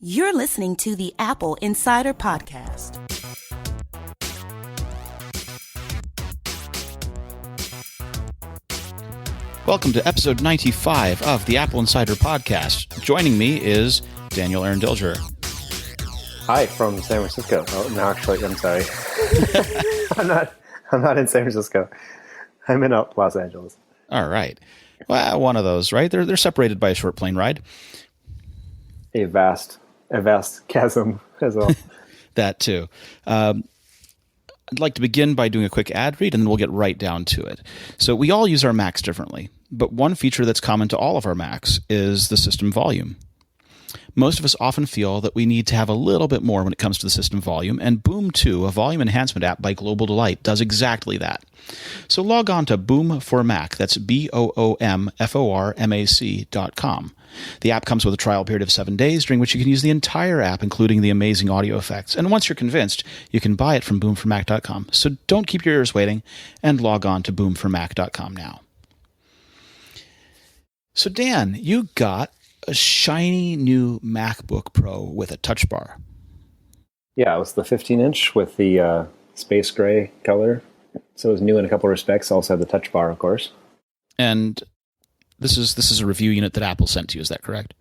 You're listening to the Apple Insider Podcast. Welcome to episode 95 of the Apple Insider Podcast. Joining me is Daniel Eran Dilger. Hi, from San Francisco. Oh, no, actually, I'm sorry. I'm not in San Francisco. I'm in Los Angeles. All right. Well, one of those, right? They're separated by a short plane ride. A vast chasm as well. That too. I'd like to begin by doing a quick ad read, and then we'll get right down to it. So we all use our Macs differently, but one feature that's common to all of our Macs is the system volume. Most of us often feel that we need to have a little bit more when it comes to the system volume, and Boom 2, a volume enhancement app by Global Delight, does exactly that. So log on to Boom for Mac, that's BOOMFORMAC.com. The app comes with a trial period of 7 days, during which you can use the entire app, including the amazing audio effects. And once you're convinced, you can buy it from boomformac.com. So don't keep your ears waiting, and log on to boomformac.com now. So Dan, you got a shiny new MacBook Pro with a touch bar. Yeah, it was the 15-inch with the space gray color. So it was new in a couple of respects. Also had the touch bar, of course. And this is a review unit that Apple sent to you. Is that correct?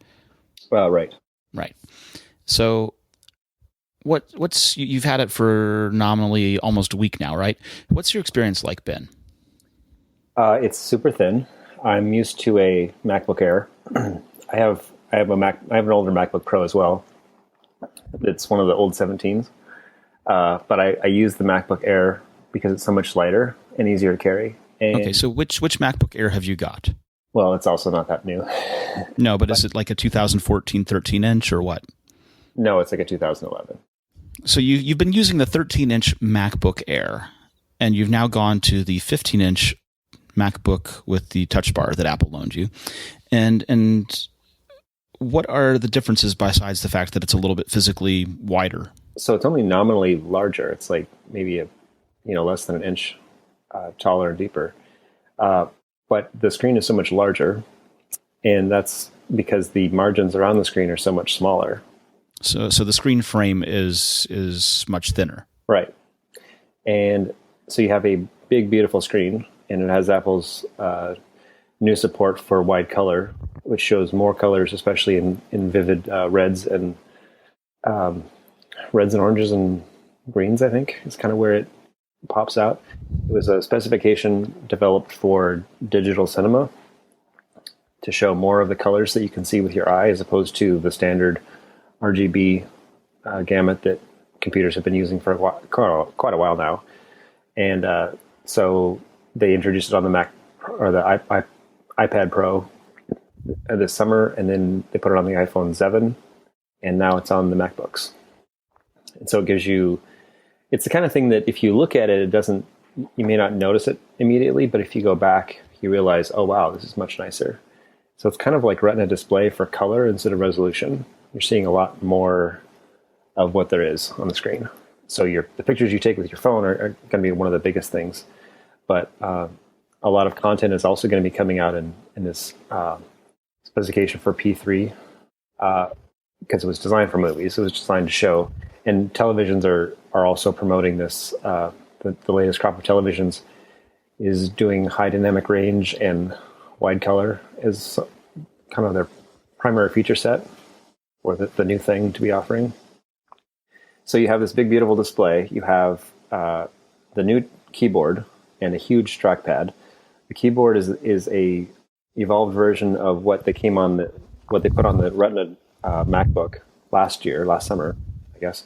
Right. Right. So what's you've had it for nominally almost a week now, right? What's your experience like been? It's super thin. I'm used to a MacBook Air. I have an older MacBook Pro as well. It's one of the old 17s. But I use the MacBook Air because it's so much lighter and easier to carry. And, okay, so which MacBook Air have you got? Well, it's also not that new. No, but is it like a 2014 13-inch or what? No, it's like a 2011. So you've been using the 13-inch MacBook Air, and you've now gone to the 15-inch MacBook with the touch bar that Apple loaned you. And what are the differences besides the fact that it's a little bit physically wider? So it's only nominally larger. It's like maybe less than an inch taller and deeper. But the screen is so much larger, and that's because the margins around the screen are so much smaller. So the screen frame is much thinner. Right. And so you have a big, beautiful screen, and it has Apple's new support for wide color, which shows more colors, especially in vivid reds and oranges and greens, I think, is kind of where it pops out. It was a specification developed for digital cinema to show more of the colors that you can see with your eye, as opposed to the standard RGB gamut that computers have been using for quite a while now. And so they introduced it on the Mac or the iPad Pro this summer, and then they put it on the iPhone 7, and now it's on the MacBooks. And so it gives you, it's the kind of thing that if you look at it, you may not notice it immediately, but if you go back, you realize, oh wow, this is much nicer. So it's kind of like Retina display for color instead of resolution. You're seeing a lot more of what there is on the screen. So the pictures you take with your phone are going to be one of the biggest things. But a lot of content is also going to be coming out in this specification for P3 because it was designed for movies. It was designed to show. And televisions are also promoting this. The latest crop of televisions is doing high dynamic range, and wide color is kind of their primary feature set, or the new thing to be offering. So you have this big, beautiful display. You have the new keyboard and a huge trackpad. The keyboard is a evolved version of what they put on the Retina MacBook last summer, I guess.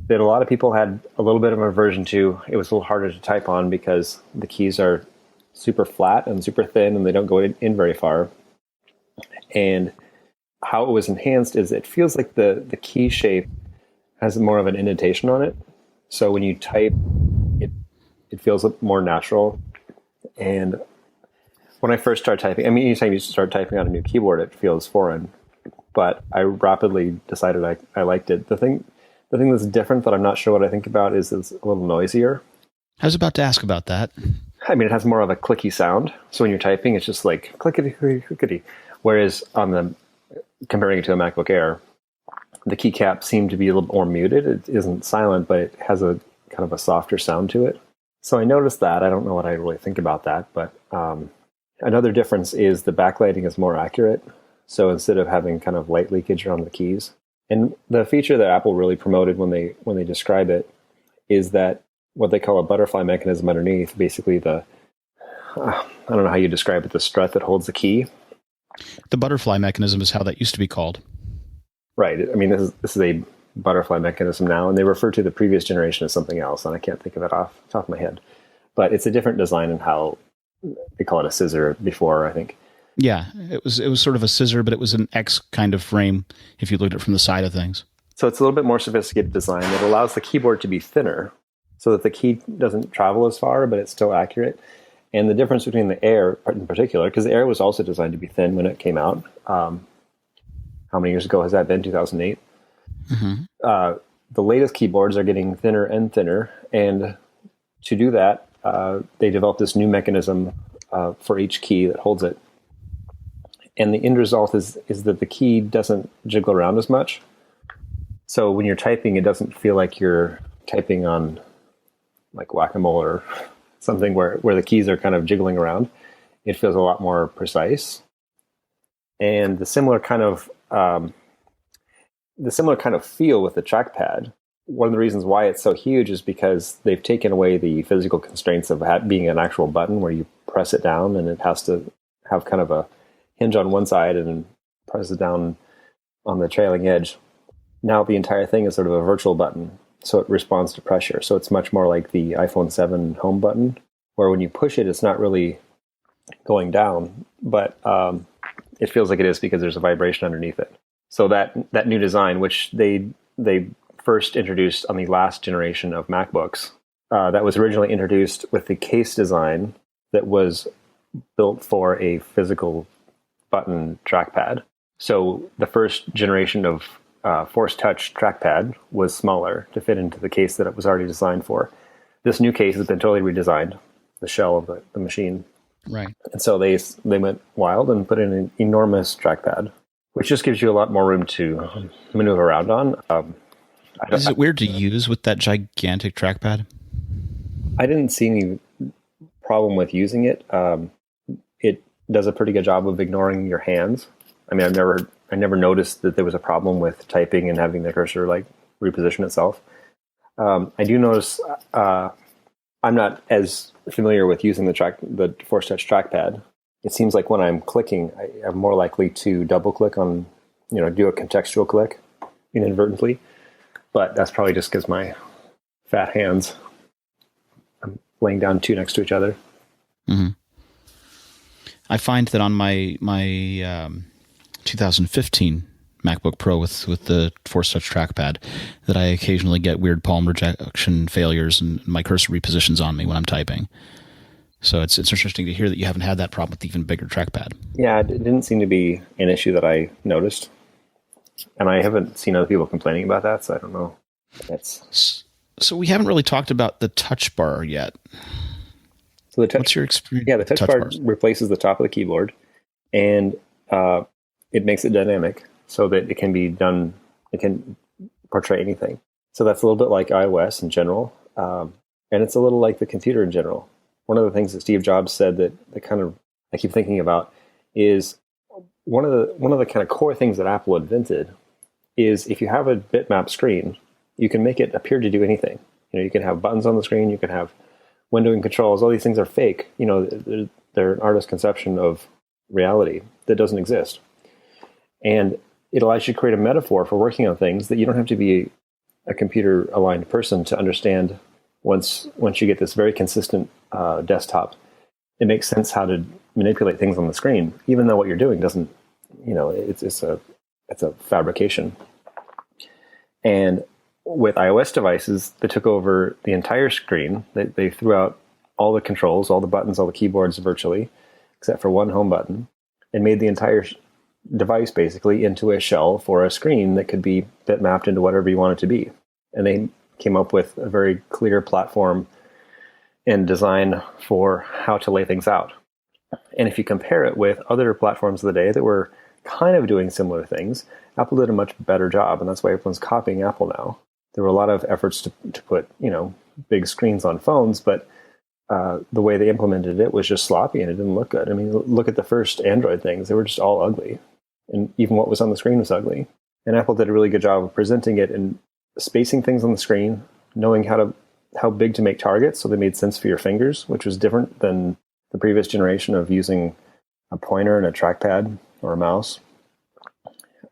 That a lot of people had a little bit of an aversion to. It was a little harder to type on because the keys are super flat and super thin, and they don't go in very far. And how it was enhanced is it feels like the key shape has more of an indentation on it. So when you type, it feels more natural. And when I first started typing, anytime you start typing on a new keyboard, it feels foreign. But I rapidly decided I liked it. The thing that's different that I'm not sure what I think about is it's a little noisier. I was about to ask about that. It has more of a clicky sound. So when you're typing, it's just like clickety, clickety, clickety. Whereas comparing it to a MacBook Air, the keycap seemed to be a little more muted. It isn't silent, but it has a kind of a softer sound to it. So I noticed that. I don't know what I really think about that, but another difference is the backlighting is more accurate. So instead of having kind of light leakage around the keys, and the feature that Apple really promoted when they describe it is that what they call a butterfly mechanism underneath, basically I don't know how you describe it, the strut that holds the key. The butterfly mechanism is how that used to be called. Right. I mean, this is a butterfly mechanism now, and they refer to the previous generation as something else, and I can't think of it off the top of my head. But it's a different design in how they call it a scissor before, I think. Yeah, it was sort of a scissor, but it was an X kind of frame if you looked at it from the side of things. So it's a little bit more sophisticated design. It allows the keyboard to be thinner so that the key doesn't travel as far, but it's still accurate. And the difference between the Air in particular, because the Air was also designed to be thin when it came out. How many years ago has that been? 2008? Mm-hmm. The latest keyboards are getting thinner and thinner. And to do that, they developed this new mechanism for each key that holds it. And the end result is that the key doesn't jiggle around as much. So when you're typing, it doesn't feel like you're typing on like whack-a-mole or something where the keys are kind of jiggling around. It feels a lot more precise. And the similar kind of feel with the trackpad. One of the reasons why it's so huge is because they've taken away the physical constraints of being an actual button where you press it down and it has to have kind of a hinge on one side and then press it down on the trailing edge. Now the entire thing is sort of a virtual button, so it responds to pressure. So it's much more like the iPhone 7 home button, where when you push it, it's not really going down, but it feels like it is because there's a vibration underneath it. So that new design, which they first introduced on the last generation of MacBooks, that was originally introduced with the case design that was built for a physical button trackpad. So the first generation of Force Touch trackpad was smaller to fit into the case that it was already designed for. This new case has been totally redesigned, the shell of the machine. Right. And so they went wild and put in an enormous trackpad, which just gives you a lot more room to maneuver around on. Is it weird to use with that gigantic trackpad? I didn't see any problem with using it. It does a pretty good job of ignoring your hands. I mean, I never noticed that there was a problem with typing and having the cursor like reposition itself. I do notice I'm not as familiar with using the Force Touch trackpad. It seems like when I'm clicking, I'm more likely to double click on, do a contextual click inadvertently. But that's probably just because my fat hands, I'm laying down two next to each other. Mm-hmm. I find that on my 2015 MacBook Pro with the Force Touch trackpad that I occasionally get weird palm rejection failures and my cursor repositions on me when I'm typing. So it's interesting to hear that you haven't had that problem with the even bigger trackpad. Yeah, it didn't seem to be an issue that I noticed. And I haven't seen other people complaining about that, so I don't know. So we haven't really talked about the touch bar yet. So what's your experience? Yeah, the touch bar replaces the top of the keyboard, and it makes it dynamic so that it can be done. It can portray anything. So that's a little bit like iOS in general, and it's a little like the computer in general. One of the things that Steve Jobs said that kind of I keep thinking about is one of the kind of core things that Apple invented is if you have a bitmap screen, you can make it appear to do anything. You can have buttons on the screen, you can have windowing controls. All these things are fake. They're an artist's conception of reality that doesn't exist. And it allows you to create a metaphor for working on things that you don't have to be a computer-aligned person to understand. Once you get this very consistent desktop, it makes sense how to manipulate things on the screen, even though what you're doing doesn't. It's a fabrication. And with iOS devices, they took over the entire screen. They threw out all the controls, all the buttons, all the keyboards virtually, except for one home button, and made the entire device basically into a shell for a screen that could be bitmapped into whatever you want it to be. And they came up with a very clear platform and design for how to lay things out. And if you compare it with other platforms of the day that were kind of doing similar things. Apple did a much better job, and that's why everyone's copying Apple now. There were a lot of efforts to put, big screens on phones, but the way they implemented it was just sloppy and it didn't look good. I mean, look at the first Android things. They were just all ugly. And even what was on the screen was ugly. And Apple did a really good job of presenting it and spacing things on the screen, knowing how big to make targets so they made sense for your fingers, which was different than the previous generation of using a pointer and a trackpad or a mouse.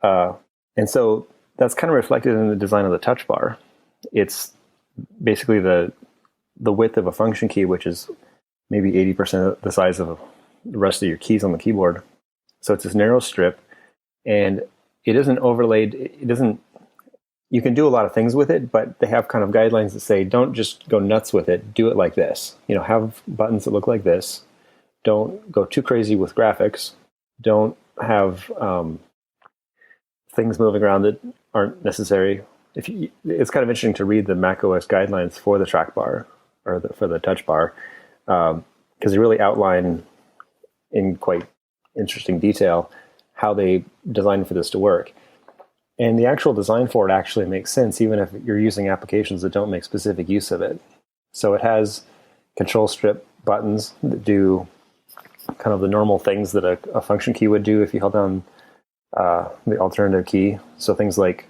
And so that's kind of reflected in the design of the touch bar. It's basically the width of a function key, which is maybe 80% of the size of the rest of your keys on the keyboard. So it's this narrow strip, and it isn't overlaid. You can do a lot of things with it, but they have kind of guidelines that say, don't just go nuts with it. Do it like this. Have buttons that look like this. Don't go too crazy with graphics. Don't have things moving around that aren't necessary. It's kind of interesting to read the macOS guidelines for the trackbar or for the touch bar, because they really outline in quite interesting detail how they designed for this to work. And the actual design for it actually makes sense, even if you're using applications that don't make specific use of it. So it has control strip buttons that do kind of the normal things that a function key would do if you held down the alternative key. So things like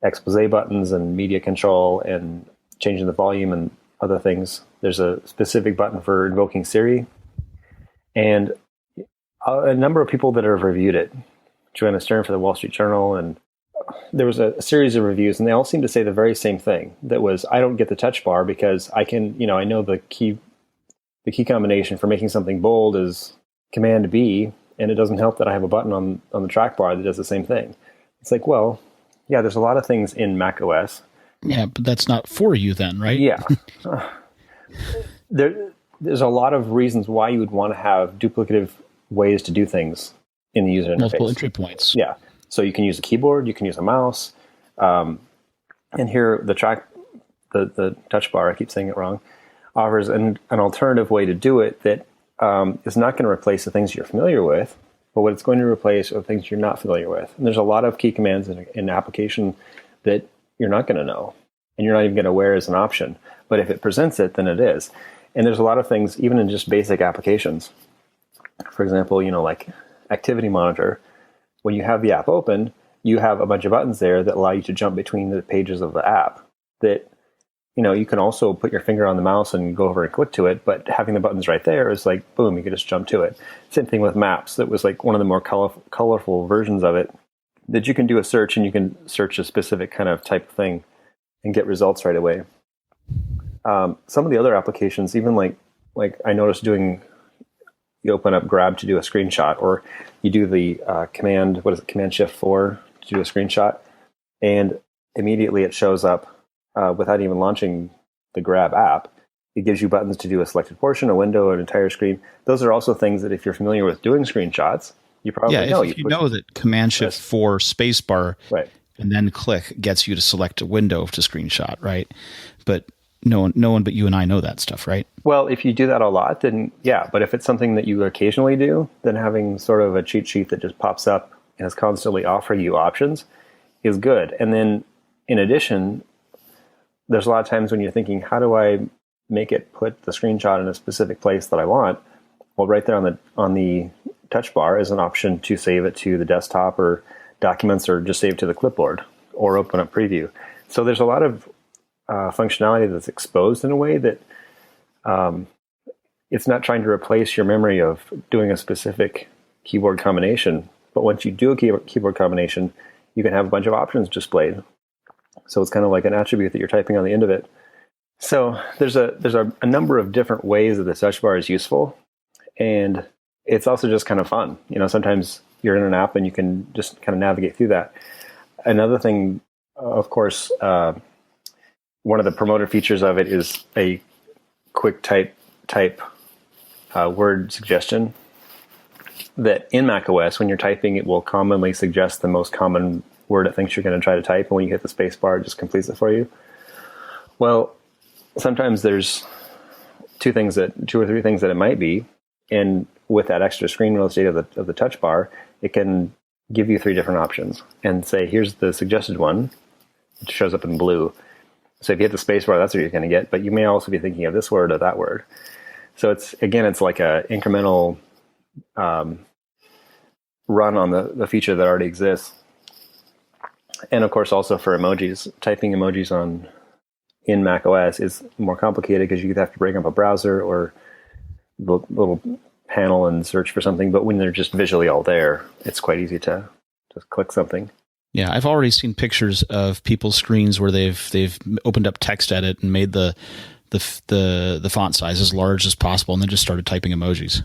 expose buttons and media control and changing the volume and other things. There's a specific button for invoking Siri. And a number of people that have reviewed it, Joanna Stern for the Wall Street Journal, and there was a series of reviews, and they all seem to say the very same thing. That was, I don't get the touch bar because I know the key combination for making something bold is Command B, and it doesn't help that I have a button on the trackbar that does the same thing. It's like, well, yeah, there's a lot of things in macOS. Yeah, but that's not for you then, right? Yeah. There's a lot of reasons why you would want to have duplicative ways to do things in the user interface. Multiple entry points. Yeah. So you can use a keyboard, you can use a mouse, and here the touch bar, I keep saying it wrong, offers an alternative way to do it that is not going to replace the things you're familiar with, but what it's going to replace are things you're not familiar with. And there's a lot of key commands in an application that you're not going to know, and you're not even going to aware as an option. But if it presents it, then it is. And there's a lot of things, even in just basic applications. For example, like Activity Monitor. When you have the app open, you have a bunch of buttons there that allow you to jump between the pages of the app. That, you can also put your finger on the mouse and go over and click to it, but having the buttons right there is like, boom, you can just jump to it. Same thing with Maps. That was like one of the more colorful versions of it, that you can do a search and you can search a specific kind of type of thing and get results right away. Some of the other applications, even like I noticed you open up Grab to do a screenshot, or you do the Command Shift 4 to do a screenshot, and immediately it shows up without even launching the Grab app. It gives you buttons to do a selected portion, a window, an entire screen. Those are also things that if you're familiar with doing screenshots, you probably know. If you know that Command Shift 4 spacebar, right, and then click gets you to select a window to screenshot, right? But no one but you and I know that stuff, right? Well, if you do that a lot, then yeah. But if it's something that you occasionally do, then having sort of a cheat sheet that just pops up and is constantly offering you options is good. And then in addition, there's a lot of times when you're thinking, how do I make it put the screenshot in a specific place that I want? Well, right there on the touch bar is an option to save it to the desktop or documents, or just save it to the clipboard or open up preview. So there's a lot of functionality that's exposed in a way that it's not trying to replace your memory of doing a specific keyboard combination. But once you do a keyboard combination, you can have a bunch of options displayed. So it's kind of like an attribute that you're typing on the end of it. So there's a number of different ways that the touch bar is useful, and it's also just kind of fun. Sometimes you're in an app and you can just kind of navigate through that. Another thing, of course, one of the promoted features of it is a quick type word suggestion, that in macOS, when you're typing, it will commonly suggest the most common word it thinks you're going to try to type, and when you hit the space bar, it just completes it for you. Well, sometimes there's two or three things that it might be, and with that extra screen real estate of the touch bar, it can give you 3 different options and say, here's the suggested one. It shows up in blue. So if you hit the space bar, that's what you're going to get. But you may also be thinking of this word or that word. So it's like a incremental run on the feature that already exists. And of course, also for emojis, typing emojis in Mac OS is more complicated because you have to bring up a browser or the little panel and search for something. But when they're just visually all there, it's quite easy to just click something. Yeah, I've already seen pictures of people's screens where they've opened up text edit and made the font size as large as possible, and then just started typing emojis,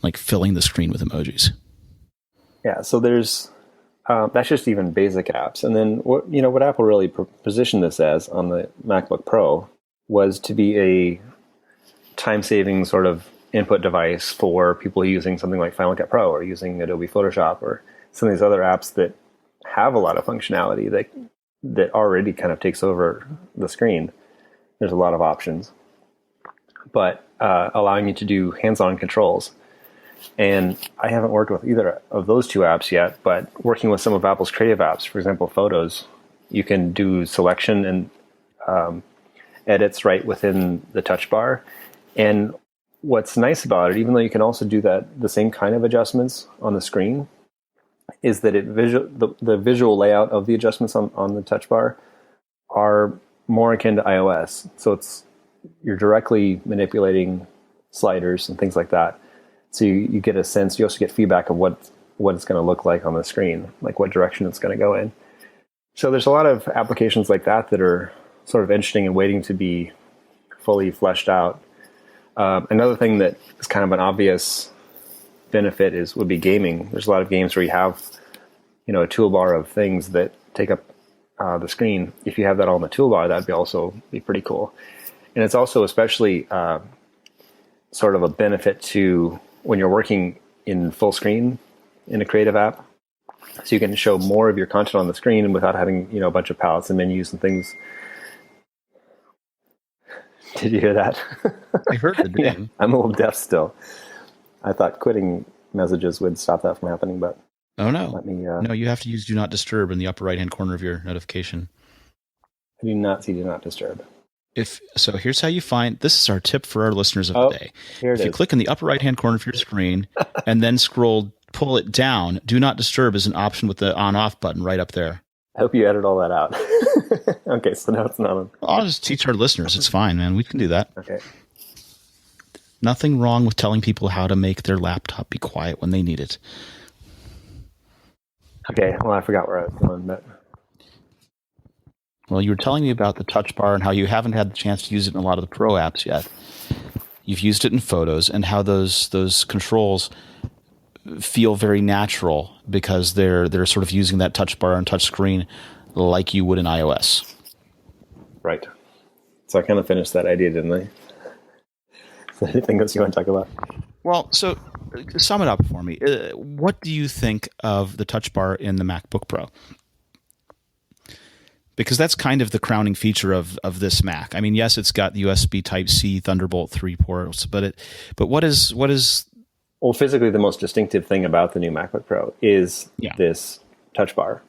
like filling the screen with emojis. Yeah, so there's that's just even basic apps, and then what Apple really positioned this as on the MacBook Pro was to be a time-saving sort of input device for people using something like Final Cut Pro or using Adobe Photoshop or some of these other apps that have a lot of functionality that already kind of takes over the screen. There's a lot of options, but allowing you to do hands-on controls. And I haven't worked with either of those 2 apps yet, but working with some of Apple's creative apps, for example, Photos, you can do selection and edits right within the touch bar. And what's nice about it, even though you can also do the same kind of adjustments on the screen, is that the visual layout of the adjustments on the touch bar are more akin to iOS. So you're directly manipulating sliders and things like that. So you get a sense, you also get feedback of what it's going to look like on the screen, like what direction it's going to go in. So there's a lot of applications like that are sort of interesting and waiting to be fully fleshed out. Another thing that is kind of an obvious benefit would be gaming. There's a lot of games where you have, a toolbar of things that take up the screen. If you have that all in the toolbar, that'd also be pretty cool. And it's also especially sort of a benefit to when you're working in full screen in a creative app. So you can show more of your content on the screen without having, a bunch of palettes and menus and things. Did you hear that? I heard the ding. Yeah, I'm a little deaf still. I thought quitting messages would stop that from happening, but oh no, let me. No, you have to use Do Not Disturb in the upper right-hand corner of your notification. I do not see Do Not Disturb. So here's how you find, this is our tip for our listeners of the day. If you click in the upper right-hand corner of your screen and then pull it down, Do Not Disturb is an option with the on-off button right up there. I hope you edit all that out. Okay, so now it's not on. I'll just teach our listeners. It's fine, man. We can do that. Okay. Nothing wrong with telling people how to make their laptop be quiet when they need it. Okay, well, I forgot where I was going, but... Well, you were telling me about the touch bar and how you haven't had the chance to use it in a lot of the Pro apps yet. You've used it in Photos, and how those controls feel very natural because they're sort of using that touch bar and touch screen like you would in iOS. Right. So I kind of finished that idea, didn't I? Is there anything else you want to talk about? Well, so sum it up for me. What do you think of the touch bar in the MacBook Pro? Because that's kind of the crowning feature of this Mac. I mean, yes, it's got USB Type-C, Thunderbolt 3 ports, but what is? Well, physically, the most distinctive thing about the new MacBook Pro is this touch bar.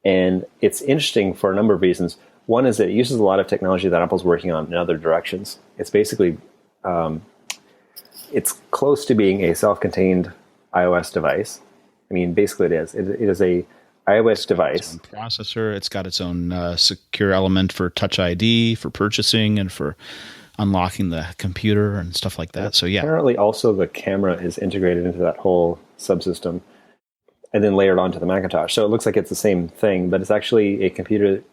And it's interesting for a number of reasons. One is that it uses a lot of technology that Apple's working on in other directions. It's basically, it's close to being a self-contained iOS device. I mean, basically it is. It is a iOS device. Its own processor. It's got its own secure element for Touch ID, for purchasing, and for unlocking the computer and stuff like that. So yeah. Apparently also the camera is integrated into that whole subsystem and then layered onto the Macintosh. So it looks like it's the same thing, but it's actually a computer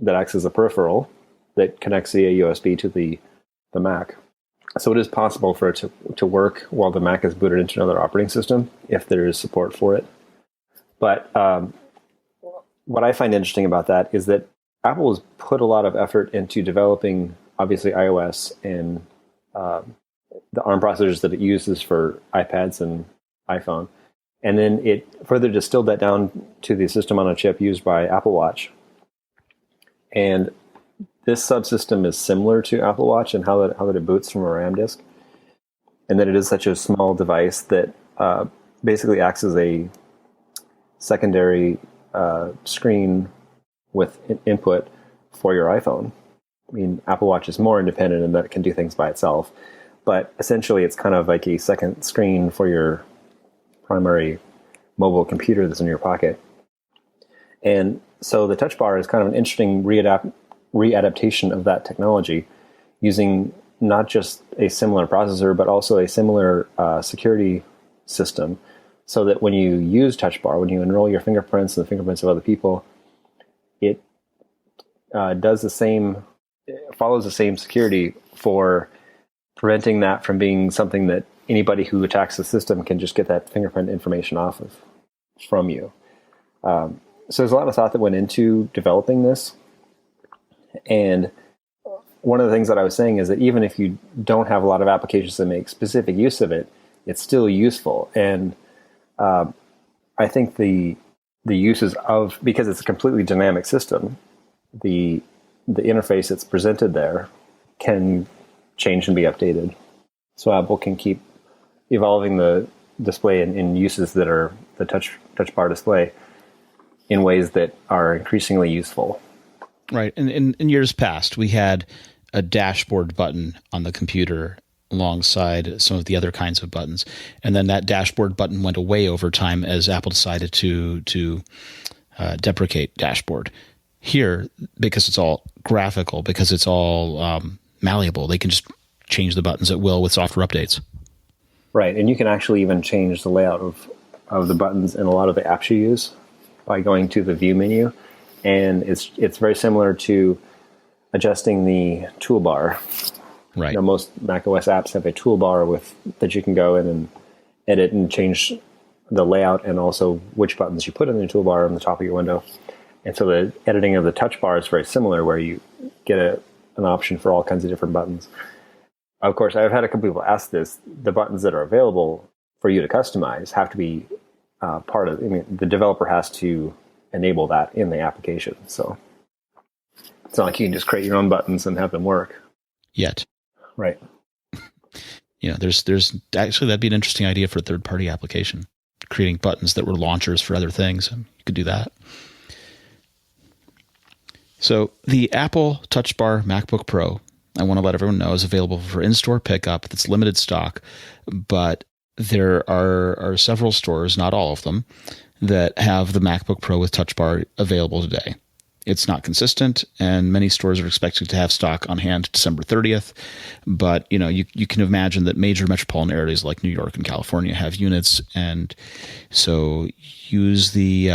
that acts as a peripheral that connects via USB to the Mac. So it is possible for it to work while the Mac is booted into another operating system if there is support for it. But what I find interesting about that is that Apple has put a lot of effort into developing, obviously, iOS and the ARM processors that it uses for iPads and iPhone. And then it further distilled that down to the system on a chip used by Apple Watch. And this subsystem is similar to Apple Watch in how that it boots from a RAM disk. And that it is such a small device that basically acts as a secondary screen with input for your iPhone. I mean, Apple Watch is more independent in that it can do things by itself, but essentially it's kind of like a second screen for your primary mobile computer that's in your pocket. And so the touch bar is kind of an interesting readaptation of that technology, using not just a similar processor, but also a similar security system, so that when you use touch bar, when you enroll your fingerprints and the fingerprints of other people, it follows the same security for preventing that from being something that anybody who attacks the system can just get that fingerprint information off of from you. So there's a lot of thought that went into developing this. And one of the things that I was saying is that even if you don't have a lot of applications that make specific use of it, it's still useful. And I think the uses of, because it's a completely dynamic system, the interface that's presented there can change and be updated. So Apple can keep evolving the display in uses that are the touch bar display in ways that are increasingly useful. Right. And in years past, we had a dashboard button on the computer alongside some of the other kinds of buttons. And then that dashboard button went away over time as Apple decided to deprecate dashboard. Here, because it's all graphical, because it's all malleable, they can just change the buttons at will with software updates. Right. And you can actually even change the layout of the buttons in a lot of the apps you use by going to the view menu. And it's very similar to adjusting the toolbar. Right. You know, most macOS apps have a toolbar that you can go in and edit and change the layout and also which buttons you put in the toolbar on the top of your window. And so the editing of the touch bar is very similar, where you get an option for all kinds of different buttons. Of course, I've had a couple people ask this. The buttons that are available for you to customize have to be the developer has to enable that in the application. So it's not like you can just create your own buttons and have them work. Yet. Right. There's actually, that'd be an interesting idea for a third-party application, creating buttons that were launchers for other things. You could do that. So the Apple Touch Bar MacBook Pro, I want to let everyone know, is available for in-store pickup. That's limited stock, but there are several stores, not all of them, that have the MacBook Pro with Touch Bar available today. It's not consistent, and many stores are expected to have stock on hand December 30th. But you can imagine that major metropolitan areas like New York and California have units, and so use the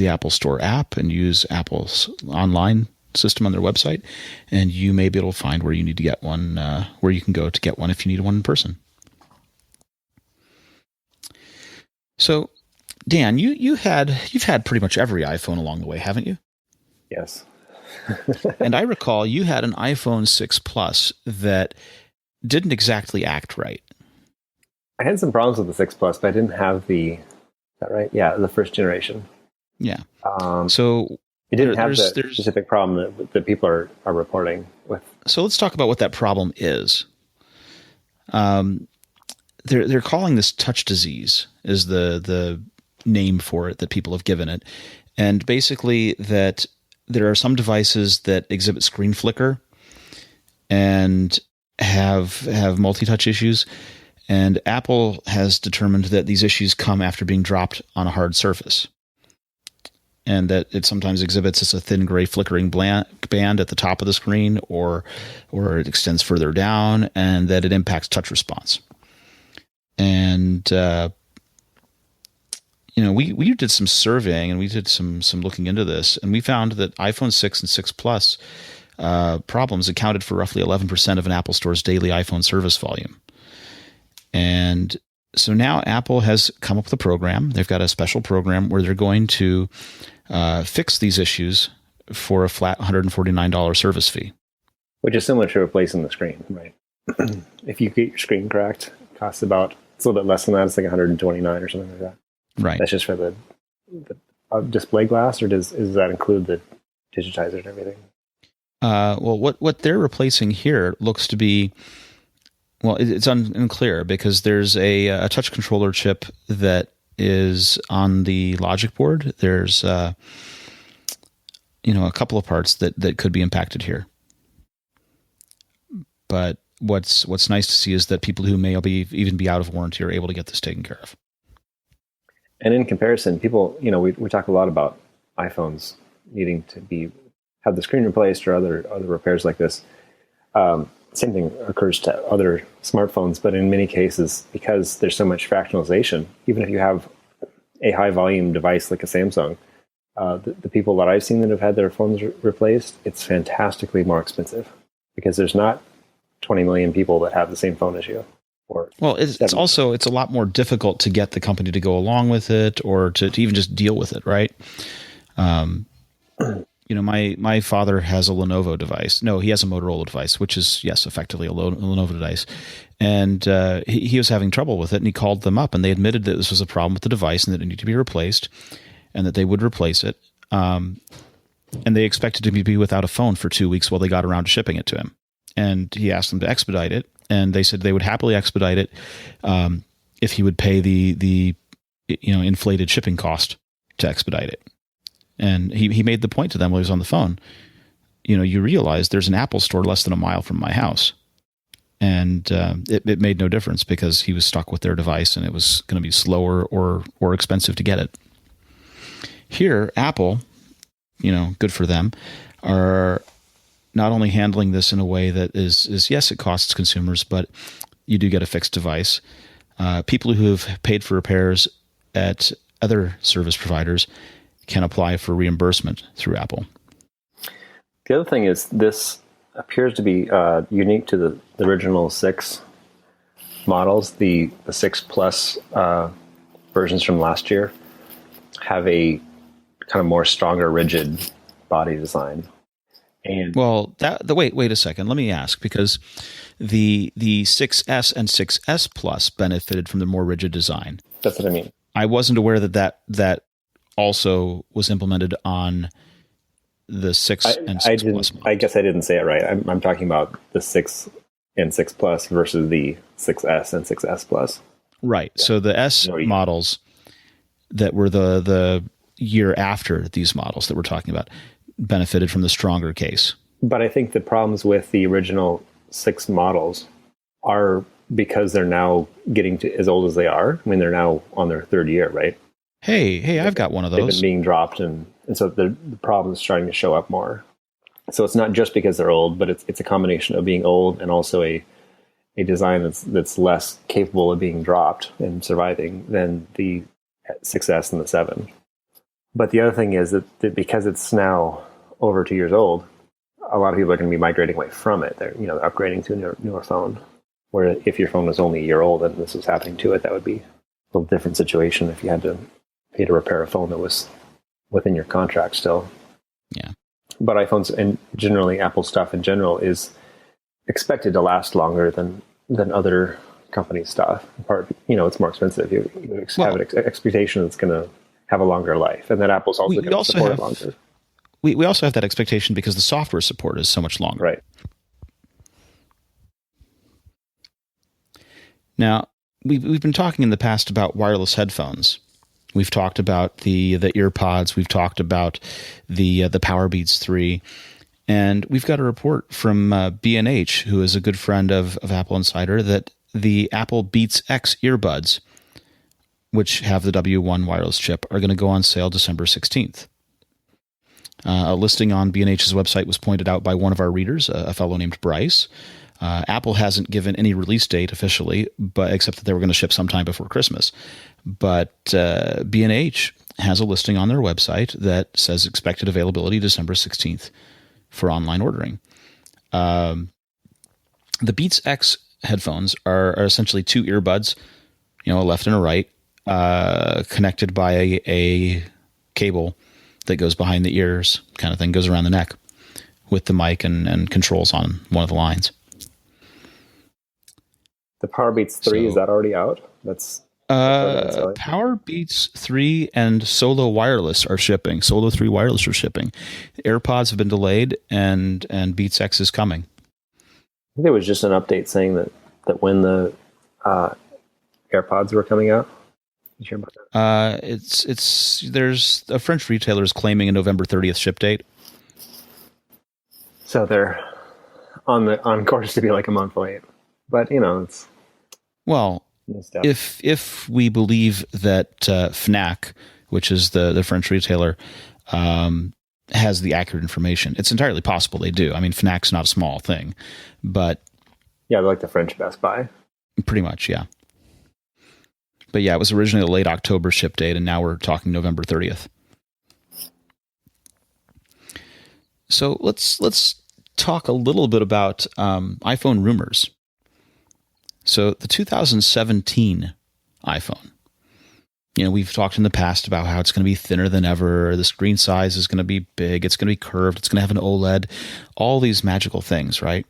Apple Store app and use Apple's online system on their website, and you may be able to find where you need to get one, where you can go to get one if you need one in person. So, Dan, you've had pretty much every iPhone along the way, haven't you? Yes. And I recall you had an iPhone 6 Plus that didn't exactly act right. I had some problems with the 6 Plus, but I didn't have is that right? Yeah, the first generation. Yeah. So it didn't have the specific problem that people are reporting with. So let's talk about what that problem is. They're calling this touch disease, is the name for it that people have given it. And basically that there are some devices that exhibit screen flicker and have multi-touch issues. And Apple has determined that these issues come after being dropped on a hard surface, and that it sometimes exhibits as a thin gray flickering band at the top of the screen, or it extends further down, and that it impacts touch response. And we did some surveying, and we did some looking into this, and we found that iPhone 6 and 6 Plus problems accounted for roughly 11% of an Apple Store's daily iPhone service volume. And so now Apple has come up with a program. They've got a special program where they're going to fix these issues for a flat $149 service fee. Which is similar to replacing the screen, right? If you get your screen cracked, it costs it's a little bit less than that. It's like $129 or something like that. Right. That's just for the display glass, or does that include the digitizer and everything? Well, what they're replacing here looks to be, well, it's unclear, because there's a touch controller chip that is on the logic board. There's a couple of parts that could be impacted here. But what's nice to see is that people who may even be out of warranty are able to get this taken care of. And in comparison, people, we talk a lot about iPhones needing to have the screen replaced or other repairs like this. Same thing occurs to other smartphones, but in many cases, because there's so much fractionalization, even if you have a high volume device like a Samsung, the people that I've seen that have had their phones replaced, it's fantastically more expensive because there's not 20 million people that have the same phone as you. Well, it's also a lot more difficult to get the company to go along with it or to even just deal with it, right? My father has a Lenovo device. No, he has a Motorola device, which is, yes, effectively a Lenovo device. And he was having trouble with it, and he called them up, and they admitted that this was a problem with the device and that it needed to be replaced, and that they would replace it. And they expected to be without a phone for 2 weeks while they got around to shipping it to him. And he asked them to expedite it, and they said they would happily expedite it if he would pay the inflated shipping cost to expedite it. And he made the point to them while he was on the phone. You realize there's an Apple store less than a mile from my house. And it made no difference because he was stuck with their device and it was going to be slower or expensive to get it. Here, Apple, good for them, are not only handling this in a way that is yes, it costs consumers, but you do get a fixed device. People who have paid for repairs at other service providers can apply for reimbursement through Apple. The other thing is this appears to be unique to the original 6 models. The 6 Plus versions from last year have a kind of more stronger, rigid body design. And wait a second. Let me ask, because the 6S and 6S Plus benefited from the more rigid design. That's what I mean. I wasn't aware that also was implemented on the 6 and 6 Plus models. I guess I didn't say it right. I'm talking about the 6 and 6 Plus versus the 6S and 6S Plus. Right. Yeah. So the S models that were the year after these models that we're talking about benefited from the stronger case. But I think the problems with the original 6 models are because they're now getting to as old as they are. I mean, they're now on their 3rd year, right? Hey, I've got one of those. They've been being dropped, and so the problem is starting to show up more. So it's not just because they're old, but it's a combination of being old and also a design that's less capable of being dropped and surviving than the 6S and the 7. But the other thing is that because it's now over 2 years old, a lot of people are going to be migrating away from it. They're upgrading to a newer phone. Where if your phone was only a year old and this was happening to it, that would be a little different situation if you had to pay to repair a phone that was within your contract still. Yeah. But iPhones and generally Apple stuff in general is expected to last longer than other company stuff. In part, it's more expensive. You have an expectation that's going to have a longer life, and that Apple's also going to support it longer. We also have that expectation because the software support is so much longer. Right. Now, we've been talking in the past about wireless headphones. We've talked about the EarPods. We've talked about the PowerBeats 3. And we've got a report from B&H, who is a good friend of AppleInsider, that the Apple Beats X earbuds, which have the W1 wireless chip, are going to go on sale December 16th. A listing on B&H's website was pointed out by one of our readers, a fellow named Bryce. Apple hasn't given any release date officially, but except that they were going to ship sometime before Christmas. But B&H has a listing on their website that says expected availability December 16th for online ordering. The Beats X headphones are essentially 2 earbuds, a left and a right, connected by a cable that goes behind the ears, kind of thing, goes around the neck with the mic and controls on one of the lines. The PowerBeats 3, is that already out? That's PowerBeats 3 and Solo Wireless are shipping. Solo 3 Wireless are shipping. AirPods have been delayed, and Beats X is coming. I think there was just an update saying that when the AirPods were coming out, You hear about that? There's a French retailer is claiming a November 30th ship date. So they're on course to be like a month late. But, it's... Well, stuff. if we believe that Fnac, which is the French retailer, has the accurate information, it's entirely possible they do. I mean, Fnac's not a small thing, but... Yeah, they're like the French Best Buy. Pretty much, yeah. But yeah, it was originally a late October ship date, and now we're talking November 30th. So let's talk a little bit about iPhone rumors. So the 2017 iPhone, we've talked in the past about how it's going to be thinner than ever. The screen size is going to be big. It's going to be curved. It's going to have an OLED. All these magical things, right?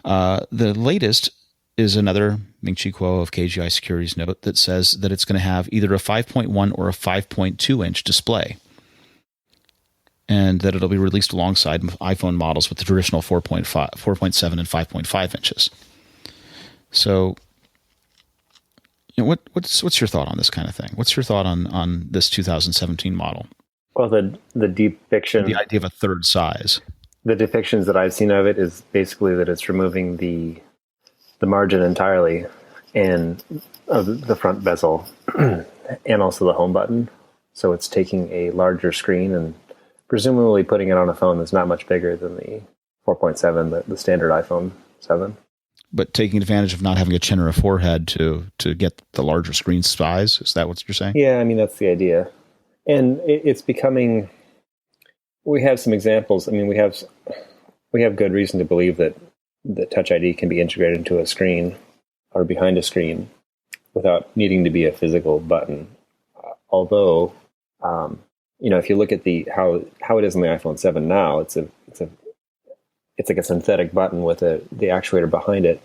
The latest is another Ming-Chi Kuo of KGI Securities note that says that it's going to have either a 5.1 or a 5.2 inch display, and that it'll be released alongside iPhone models with the traditional 4.5, 4.7 and 5.5 inches. So, what's your thought on this kind of thing? What's your thought on this 2017 model? Well, the depiction, the idea of a third size. The depictions that I've seen of it is basically that it's removing the margin entirely, and of the front bezel, and also the home button. So it's taking a larger screen and presumably putting it on a phone that's not much bigger than the 4.7, the standard iPhone 7. But taking advantage of not having a chin or a forehead to get the larger screen size. Is that what you're saying? Yeah, I mean, that's the idea. And it's becoming... We have some examples. I mean, we have good reason to believe that Touch ID can be integrated into a screen or behind a screen without needing to be a physical button. Although, if you look at how it is on the iPhone 7 now, it's like a synthetic button with the actuator behind it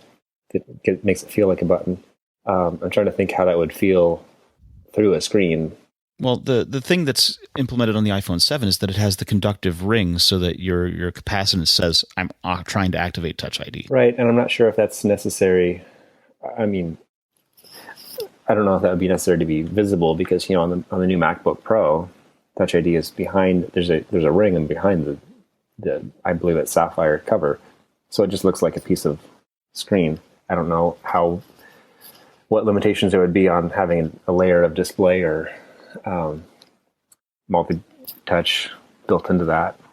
that makes it feel like a button. I'm trying to think how that would feel through a screen. Well, the thing that's implemented on the iPhone 7 is that it has the conductive ring so that your capacitance says, I'm trying to activate Touch ID. Right, and I'm not sure if that's necessary. I mean, I don't know if that would be necessary to be visible because, on the new MacBook Pro, Touch ID is behind, there's a ring and behind the I believe it's sapphire cover. So it just looks like a piece of screen. I don't know what limitations there would be on having a layer of display or multi-touch built into that. I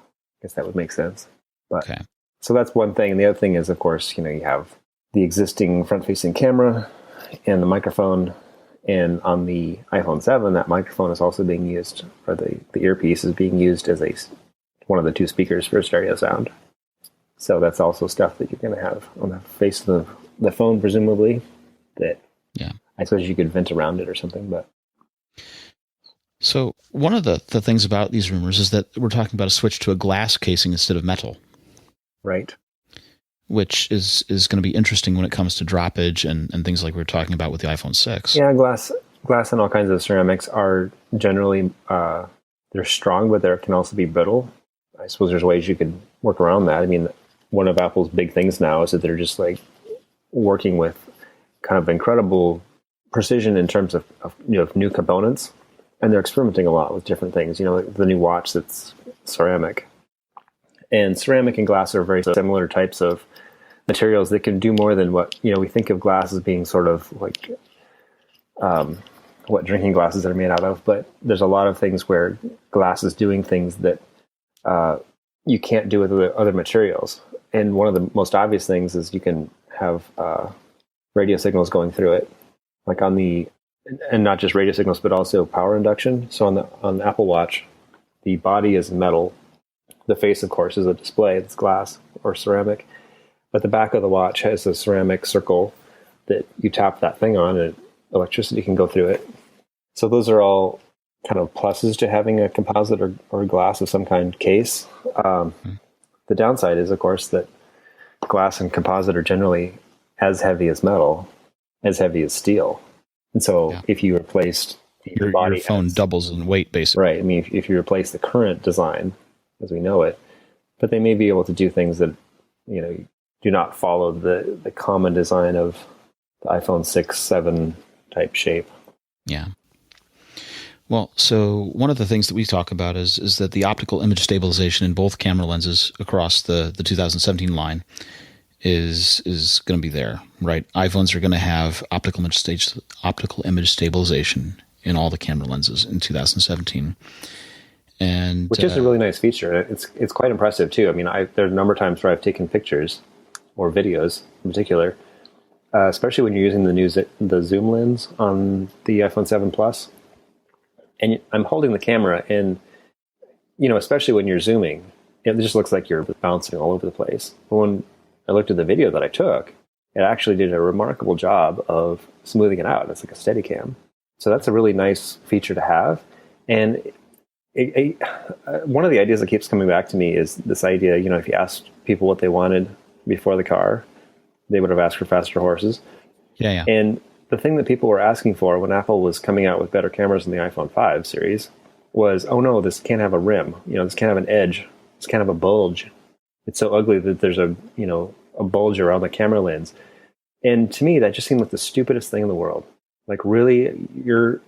guess that would make sense. But okay. So that's one thing. And the other thing is, of course, you have the existing front-facing camera and the microphone. And on the iPhone 7, that microphone is also being used, or the earpiece is being used as one of the two speakers for stereo sound. So that's also stuff that you're going to have on the face of the phone, presumably, that I suppose you could vent around it or something, but... So one of the things about these rumors is that we're talking about a switch to a glass casing instead of metal. Right. Which is going to be interesting when it comes to droppage and things like we were talking about with the iPhone 6. Yeah, glass and all kinds of ceramics are generally, they're strong, but they can also be brittle. I suppose there's ways you could work around that. I mean, one of Apple's big things now is that they're just like working with kind of incredible precision in terms of new components. And they're experimenting a lot with different things. Like the new watch that's ceramic. And ceramic and glass are very similar types of materials that can do more than what, we think of glass as being sort of like what drinking glasses are made out of. But there's a lot of things where glass is doing things that you can't do with other materials. And one of the most obvious things is you can have radio signals going through it, like and not just radio signals, but also power induction. So on the Apple Watch, the body is metal. The face, of course, is a display. It's glass or ceramic. But the back of the watch has a ceramic circle that you tap that thing on and electricity can go through it. So those are all kind of pluses to having a composite or glass of some kind case. The downside is, of course, that glass and composite are generally as heavy as metal, as heavy as steel. And so if you replaced your phone doubles in weight, basically. Right. I mean, if you replace the current design as we know it, but they may be able to do things that, do not follow the common design of the iPhone 6, 7 type shape. Yeah. Well, so one of the things that we talk about is that the optical image stabilization in both camera lenses across the 2017 line is going to be there, right? iPhones are going to have optical image stabilization in all the camera lenses in 2017, and which is a really nice feature. It's quite impressive too. I mean, there's a number of times where I've taken pictures or videos in particular, especially when you're using the zoom lens on the iPhone 7 Plus, and I'm holding the camera, and especially when you're zooming, it just looks like you're bouncing all over the place. But when I looked at the video that I took, it actually did a remarkable job of smoothing it out. It's like a steady cam. So that's a really nice feature to have. And one of the ideas that keeps coming back to me is this idea, if you asked people what they wanted before the car, they would have asked for faster horses. Yeah. And the thing that people were asking for when Apple was coming out with better cameras in the iPhone 5 series was, oh no, this can't have a rim. This can't have an edge. This can't have a bulge. It's so ugly that there's a bulge around the camera lens. And to me, that just seemed like the stupidest thing in the world. Like, really, your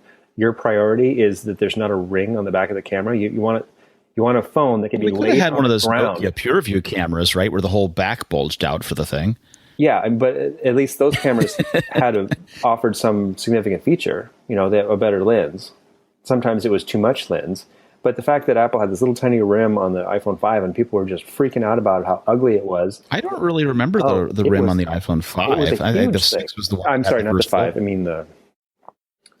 priority is that there's not a ring on the back of the camera. You want a phone that can be laid on the ground. We could have had one of those Nokia PureView cameras, right, where the whole back bulged out for the thing. Yeah, but at least those cameras offered some significant feature. They have a better lens. Sometimes it was too much lens. But the fact that Apple had this little tiny rim on the iPhone 5 and people were just freaking out about how ugly it was. I don't really remember the rim on the iPhone 5. I think the 6 was the one. I'm sorry, not the 5. I mean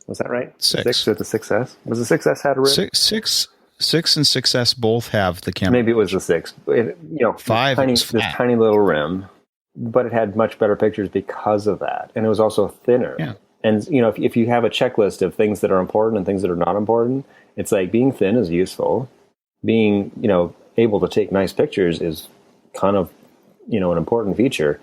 was that right? 6. The 6 or the 6S? Was the 6S had a rim? 6 and 6S both have the camera. Maybe it was the 6. 5 this tiny little rim, but it had much better pictures because of that. And it was also thinner. Yeah. And, if you have a checklist of things that are important and things that are not important, it's like being thin is useful. Being, able to take nice pictures is kind of, an important feature.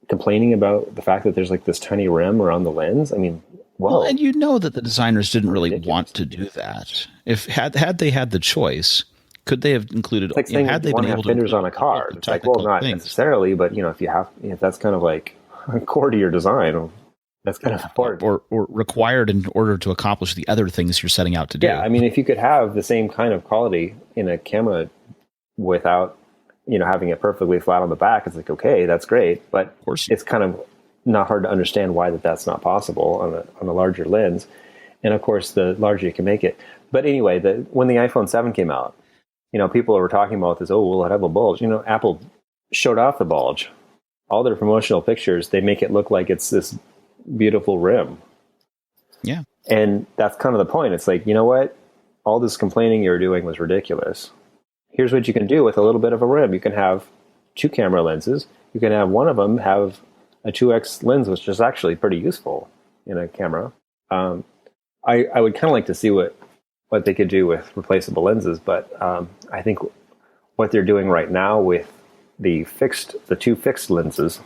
Complaining about the fact that there's like this tiny rim around the lens. I mean, well, and that the designers didn't really want to do that. If had they had the choice, could they have included? It's like saying had they been able to fenders on a car. It's like, well, not necessarily, but if that's kind of like core to your design, that's kind of important, or required in order to accomplish the other things you're setting out to do. Yeah, I mean, if you could have the same kind of quality in a camera without, having it perfectly flat on the back, it's like, okay, that's great, but of course it's kind of not hard to understand why that's not possible on a larger lens. And of course, the larger you can make it. But anyway, when the iPhone 7 came out, people were talking about this, oh, will it have a bulge? Apple showed off the bulge. All their promotional pictures, they make it look like it's this beautiful rim. Yeah. And that's kind of the point. It's like, you know what? All this complaining you were doing was ridiculous. Here's what you can do with a little bit of a rim. You can have 2 camera lenses. You can have one of them have a 2x lens, which is actually pretty useful in a camera. I would kind of like to see what they could do with replaceable lenses, but I think what they're doing right now with the 2 fixed lenses.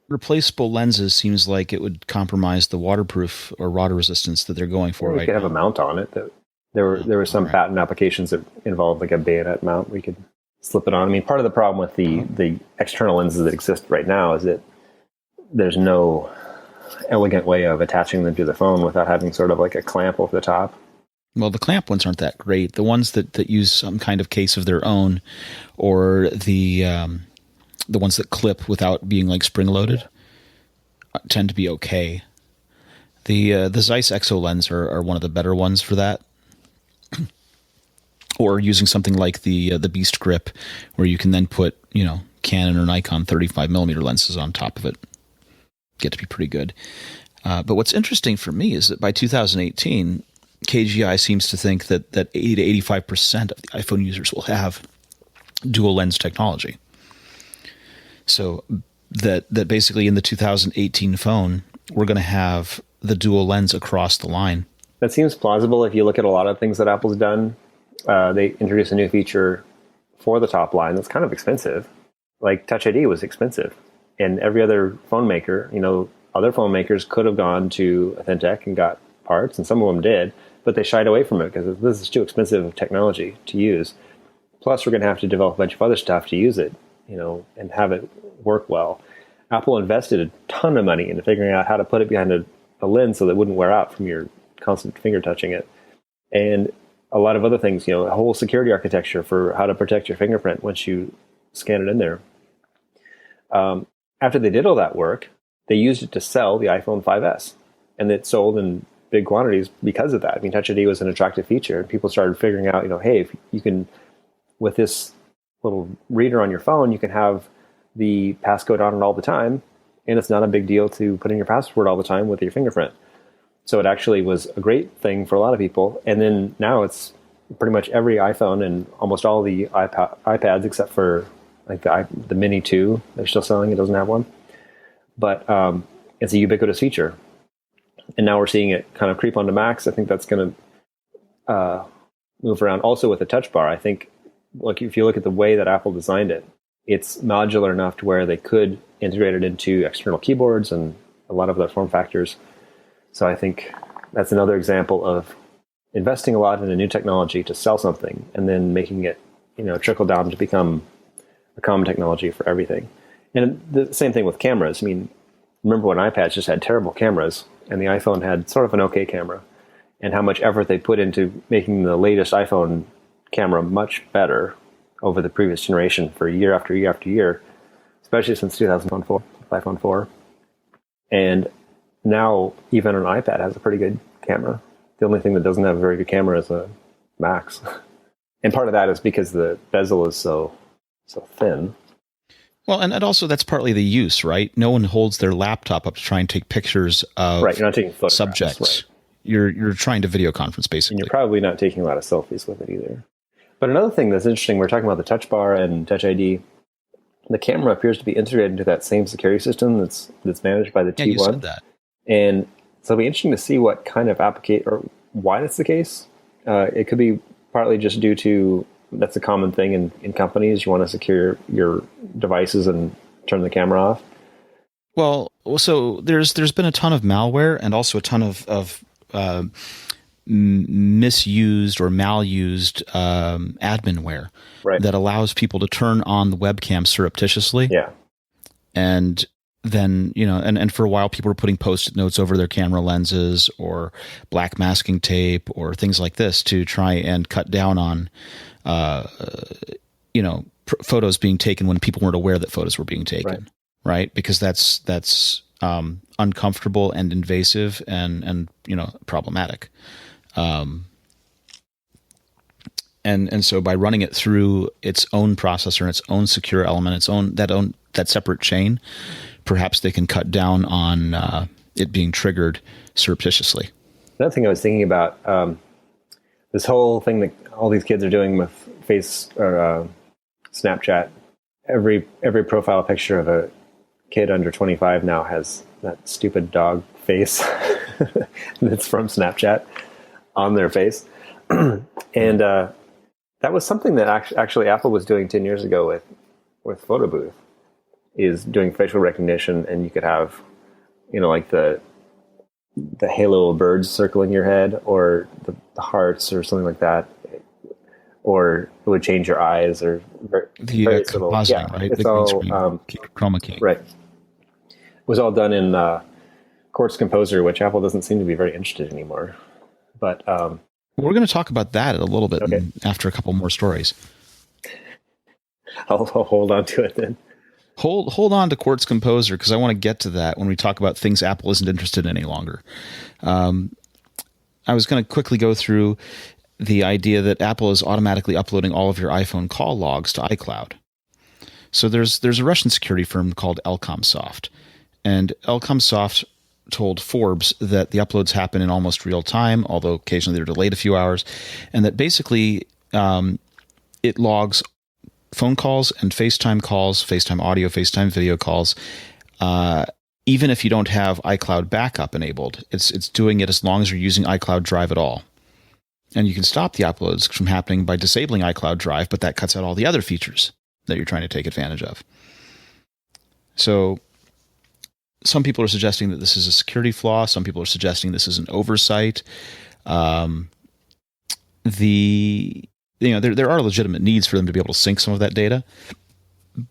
Replaceable lenses seems like it would compromise the waterproof or water resistance that they're going for. You could have a mount on it. There were some patent applications that involved like a bayonet mount where you could slip it on. I mean, part of the problem with the external lenses that exist right now is that there's no elegant way of attaching them to the phone without having sort of like a clamp over the top. Well, the clamp ones aren't that great. The ones that use some kind of case of their own, or the ones that clip without being like spring loaded, tend to be okay. The Zeiss Exo lens are one of the better ones for that. Or using something like the Beast Grip, where you can then put Canon or Nikon 35mm lenses on top of it. Get to be pretty good. But what's interesting for me is that by 2018, KGI seems to think that 80 to 85% of the iPhone users will have dual lens technology. So that basically in the 2018 phone, we're going to have the dual lens across the line. That seems plausible if you look at a lot of things that Apple's done. They introduced a new feature for the top line that's kind of expensive. Like Touch ID was expensive. And every other phone maker, other phone makers could have gone to Authentic and got parts, and some of them did, but they shied away from it because this is too expensive of technology to use. Plus, we're going to have to develop a bunch of other stuff to use it, and have it work well. Apple invested a ton of money into figuring out how to put it behind a lens so that it wouldn't wear out from your constant finger touching it. and a lot of other things, a whole security architecture for how to protect your fingerprint once you scan it in there. After they did all that work, they used it to sell the iPhone 5S, and it sold in big quantities because of that. I mean, Touch ID was an attractive feature, and people started figuring out, hey, if you can, with this little reader on your phone, you can have the passcode on it all the time, and it's not a big deal to put in your password all the time with your fingerprint. So it actually was a great thing for a lot of people. And then now it's pretty much every iPhone and almost all the iPads, except for like the Mini 2, they're still selling. It doesn't have one. But it's a ubiquitous feature. And now we're seeing it kind of creep onto Macs. I think that's going to move around. Also with the Touch Bar, I think, like if you look at the way that Apple designed it, it's modular enough to where they could integrate it into external keyboards and a lot of other form factors. So I think that's another example of investing a lot in a new technology to sell something and then making it, trickle down to become a common technology for everything. And the same thing with cameras. I mean, remember when iPads just had terrible cameras and the iPhone had sort of an okay camera, and how much effort they put into making the latest iPhone camera much better over the previous generation for year after year after year, especially since 2004, iPhone 4. And now even an iPad has a pretty good camera. The only thing that doesn't have a very good camera is a Max. And part of that is because the bezel is so thin. Well, and also that's partly the use, right? No one holds their laptop up to try and take pictures of right. You're not taking photographs, subjects. Right. You're trying to video conference, basically. And you're probably not taking a lot of selfies with it either. But another thing that's interesting, we're talking about the Touch Bar and Touch ID. The camera appears to be integrated into that same security system that's managed by the T1. You said that. And so it'll be interesting to see what kind of or why that's the case. It could be partly just due to that's a common thing in companies. You want to secure your devices and turn the camera off. Well, so there's been a ton of malware and also a ton of misused or malused adminware that allows people to turn on the webcam surreptitiously. Yeah. And then, and for a while people were putting Post-it notes over their camera lenses or black masking tape or things like this to try and cut down on, photos being taken when people weren't aware that photos were being taken. Right? Because that's uncomfortable and invasive and problematic. And so by running it through its own processor and its own secure element, that separate chain, perhaps they can cut down on it being triggered surreptitiously. Another thing I was thinking about, this whole thing that all these kids are doing with face or Snapchat, every profile picture of a kid under 25 now has that stupid dog face that's from Snapchat on their face. And that was something that actually Apple was doing 10 years ago with Photo Booth, is doing facial recognition, and you could have, like the halo of birds circling your head, or the hearts, or something like that, or it would change your eyes, or the compositing, right? It's the all chroma key, right. It was all done in Quartz Composer, which Apple doesn't seem to be very interested in anymore. But we're going to talk about that a little bit after a couple more stories. I'll hold on to it then. Hold on to Quartz Composer, because I want to get to that when we talk about things Apple isn't interested in any longer. I was going to quickly go through the idea that Apple is automatically uploading all of your iPhone call logs to iCloud. So there's a Russian security firm called Elcomsoft, and Elcomsoft told Forbes that the uploads happen in almost real time, although occasionally they're delayed a few hours, and that basically it logs phone calls and FaceTime calls, FaceTime audio, FaceTime video calls. Even if you don't have iCloud backup enabled, it's doing it as long as you're using iCloud Drive at all. And you can stop the uploads from happening by disabling iCloud Drive, but that cuts out all the other features that you're trying to take advantage of. So some people are suggesting that this is a security flaw. Some people are suggesting this is an oversight. There are legitimate needs for them to be able to sync some of that data,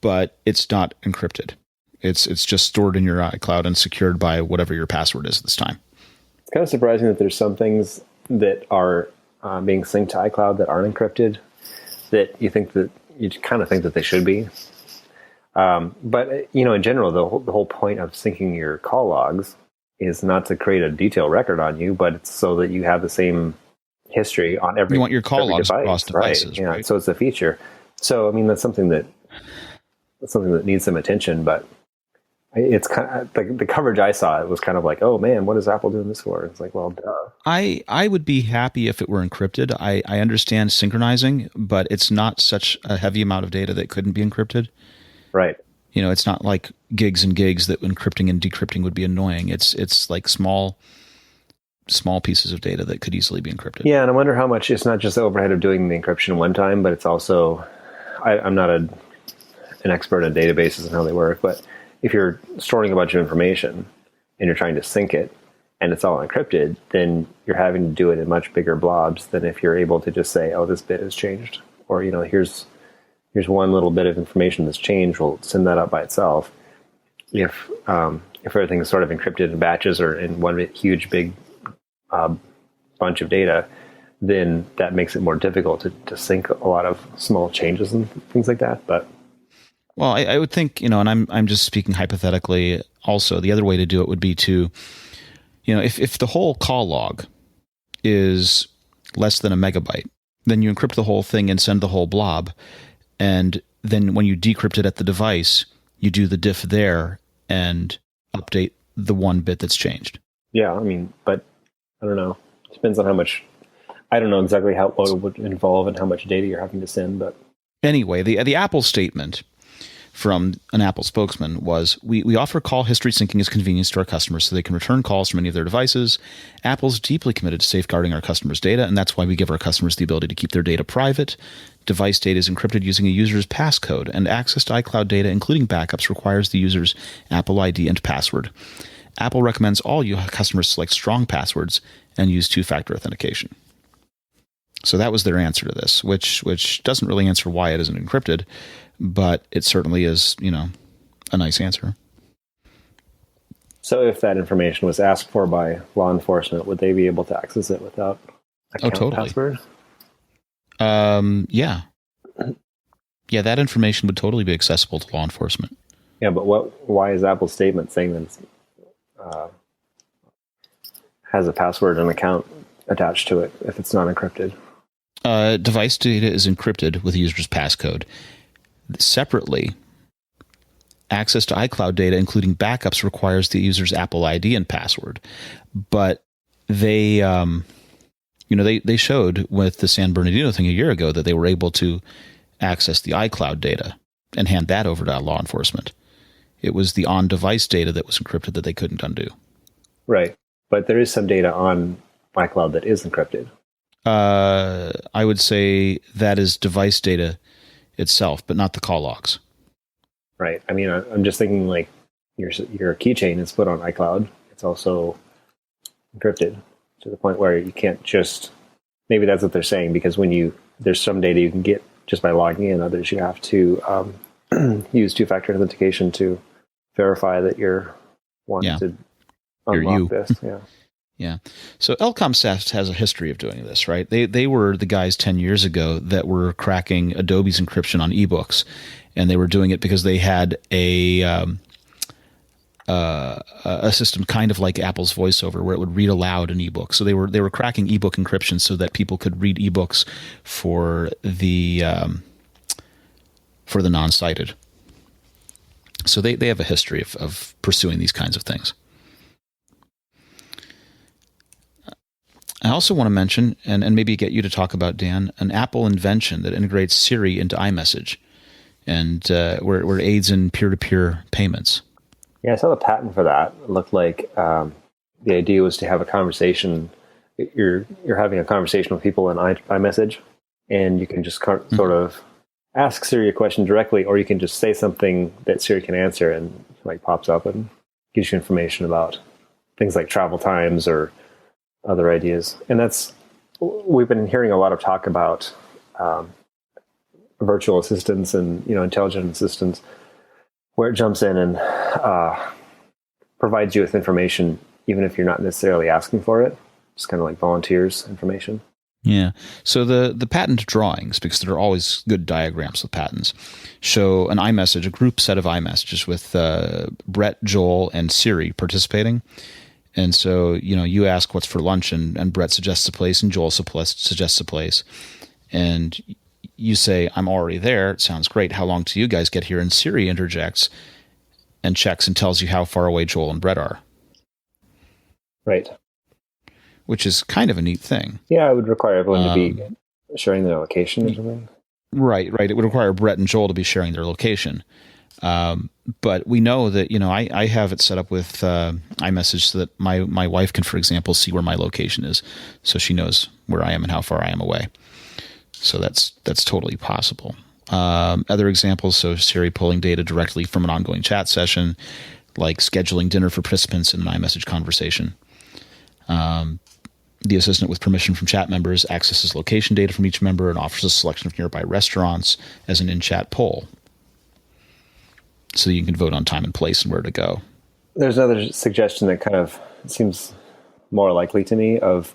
but it's not encrypted. It's just stored in your iCloud and secured by whatever your password is this time. It's kind of surprising that there's some things that are being synced to iCloud that aren't encrypted that you kind of think that they should be. But in general, the whole point of syncing your call logs is not to create a detailed record on you, but it's so that you have the same history on every. You want your call logs device, across devices, right? Yeah, right? so it's a feature. So I mean, that's something that needs some attention, but it's kind of the coverage I saw. It was kind of like, oh man, what is Apple doing this for? It's like, well, duh. I would be happy if it were encrypted. I understand synchronizing, but it's not such a heavy amount of data that couldn't be encrypted. Right. It's not like gigs and gigs that encrypting and decrypting would be annoying. It's like small pieces of data that could easily be encrypted. Yeah, and I wonder how much it's not just the overhead of doing the encryption one time, but it's also I'm not an expert on databases and how they work, but if you're storing a bunch of information and you're trying to sync it and it's all encrypted, then you're having to do it in much bigger blobs than if you're able to just say, oh, this bit has changed, or here's one little bit of information that's changed. We'll send that up by itself. If everything is sort of encrypted in batches or in one huge big bunch of data, then that makes it more difficult to sync a lot of small changes and things like that. But well, I would think, and I'm just speaking hypothetically. Also, the other way to do it would be to, if the whole call log is less than a megabyte, then you encrypt the whole thing and send the whole blob. And then when you decrypt it at the device, you do the diff there and update the one bit that's changed. Yeah, I mean, but I don't know. It depends on how much. I don't know exactly what it would involve and how much data you're having to send. But anyway, the Apple statement from an Apple spokesman was, we offer call history syncing as convenience to our customers so they can return calls from any of their devices. Apple's deeply committed to safeguarding our customers' data, and that's why we give our customers the ability to keep their data private. Device data is encrypted using a user's passcode, and access to iCloud data, including backups, requires the user's Apple ID and password. Apple recommends all customers select strong passwords and use two-factor authentication. So that was their answer to this, which doesn't really answer why it isn't encrypted, but it certainly is, a nice answer. So if that information was asked for by law enforcement, would they be able to access it without account password? Yeah. Yeah, that information would totally be accessible to law enforcement. Yeah, but why is Apple's statement saying that it's, has a password and account attached to it if it's not encrypted? Device data is encrypted with a user's passcode. Separately, access to iCloud data, including backups, requires the user's Apple ID and password. But they showed with the San Bernardino thing a year ago that they were able to access the iCloud data and hand that over to law enforcement. It was the on-device data that was encrypted that they couldn't undo. Right. But there is some data on iCloud that is encrypted. I would say that is device data itself, but not the call logs. Right. I mean, I'm just thinking like your keychain is put on iCloud. It's also encrypted to the point where you can't just, maybe that's what they're saying, because there's some data you can get just by logging in, others you have to use two-factor authentication to verify that you're wanting to unlock this. Yeah. Yeah. So Elcomseft has a history of doing this, right? They were the guys 10 years ago that were cracking Adobe's encryption on ebooks, and they were doing it because they had a system kind of like Apple's VoiceOver where it would read aloud an ebook. So they were cracking ebook encryption so that people could read ebooks for the non-sighted. So they have a history of pursuing these kinds of things. I also want to mention, and maybe get you to talk about, Dan, an Apple invention that integrates Siri into iMessage and where it aids in peer-to-peer payments. Yeah, I saw the patent for that. It looked like the idea was to have a conversation. You're having a conversation with people in iMessage, and you can just sort of ask Siri a question directly, or you can just say something that Siri can answer, and like pops up and gives you information about things like travel times or other ideas. And we've been hearing a lot of talk about virtual assistants and intelligent assistants, where it jumps in and provides you with information even if you're not necessarily asking for it. Just kind of like volunteers information. Yeah. So the patent drawings, because there are always good diagrams with patents, show an iMessage, a group set of iMessages with Brett, Joel, and Siri participating. And so, you ask what's for lunch, and Brett suggests a place, and Joel suggests a place. And you say, I'm already there. It sounds great. How long till you guys get here? And Siri interjects and checks and tells you how far away Joel and Brett are. Right. Which is kind of a neat thing. Yeah, it would require everyone to be sharing their location or something. Right. It would require Brett and Joel to be sharing their location. But we know that, I have it set up with iMessage so that my wife can, for example, see where my location is. So she knows where I am and how far I am away. So that's totally possible. Other examples, so Siri pulling data directly from an ongoing chat session, like scheduling dinner for participants in an iMessage conversation. The assistant, with permission from chat members, accesses location data from each member and offers a selection of nearby restaurants as an in-chat poll. So you can vote on time and place and where to go. There's another suggestion that kind of seems more likely to me of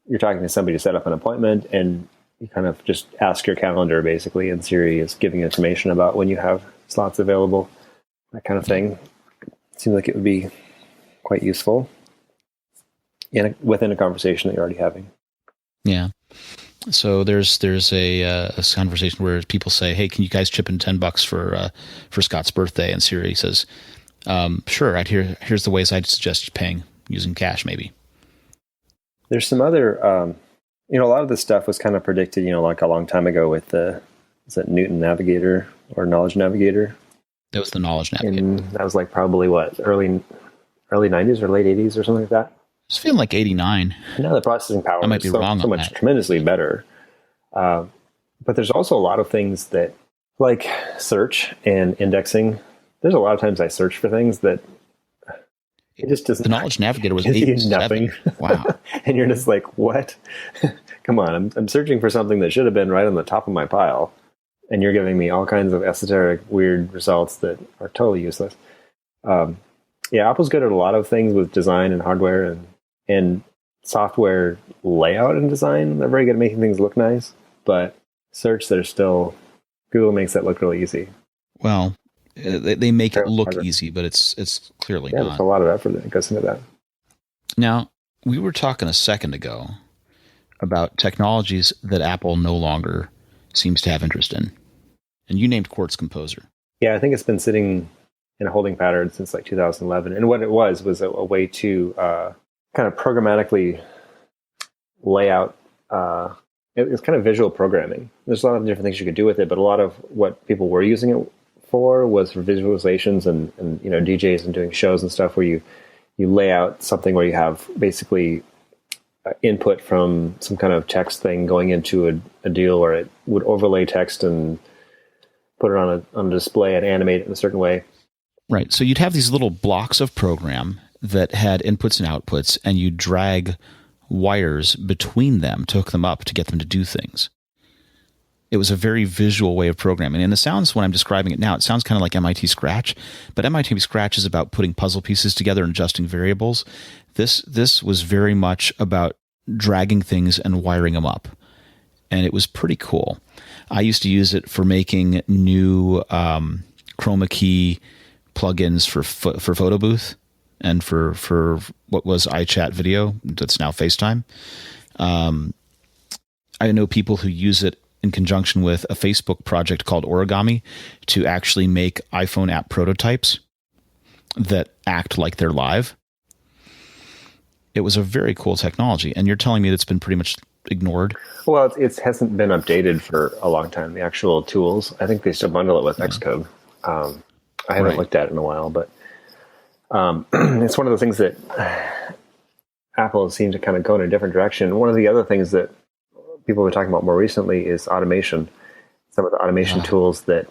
you're talking to somebody to set up an appointment and you kind of just ask your calendar basically, and Siri is giving information about when you have slots available, that kind of thing. It seems like it would be quite useful within a conversation that you're already having. Yeah. So there's a conversation where people say, "Hey, can you guys chip in $10 for Scott's birthday?" And Siri says, "Sure. Here's the ways I'd suggest paying using cash, maybe." There's some other, a lot of this stuff was kind of predicted, like a long time ago with is it Newton Navigator or Knowledge Navigator? It was the Knowledge Navigator. And that was like probably early 90s or late 80s or something like that. It's feeling like 89. No, the processing power is so much tremendously better. But there's also a lot of things that, like search and indexing. There's a lot of times I search for things that it just doesn't. The Knowledge Navigator was 87. Nothing. Wow. And you're just like, what? Come on, I'm searching for something that should have been right on the top of my pile, and you're giving me all kinds of esoteric, weird results that are totally useless. Apple's good at a lot of things with design and hardware and software layout and design. They're very good at making things look nice, but search, Google makes that look really easy. Well, they make it look easy, but it's clearly not. There's a lot of effort that goes into that. Now, we were talking a second ago about technologies that Apple no longer seems to have interest in. And you named Quartz Composer. Yeah, I think it's been sitting in a holding pattern since like 2011. And what it was a way to kind of programmatically lay out. It was kind of visual programming. There's a lot of different things you could do with it, but a lot of what people were using it for was for visualizations and DJs and doing shows and stuff where you lay out something where you have basically input from some kind of text thing going into a deal where it would overlay text and put it on a display and animate it in a certain way. Right. So you'd have these little blocks of program that had inputs and outputs, and you drag wires between them to hook them up to get them to do things. It was a very visual way of programming. And it sounds, when I'm describing it now, it sounds kind of like MIT Scratch, but MIT Scratch is about putting puzzle pieces together and adjusting variables. This was very much about dragging things and wiring them up. And it was pretty cool. I used to use it for making new chroma key plugins for Photo Booth and for what was iChat video, that's now FaceTime. I know people who use it in conjunction with a Facebook project called Origami to actually make iPhone app prototypes that act like they're live. It was a very cool technology, and you're telling me that's been pretty much ignored? Well, it hasn't been updated for a long time. The actual tools, I think they still bundle it with Xcode. I haven't looked at it in a while, but it's one of the things that Apple seems to kind of go in a different direction. One of the other things that people have been talking about more recently is automation. Some of the automation tools that,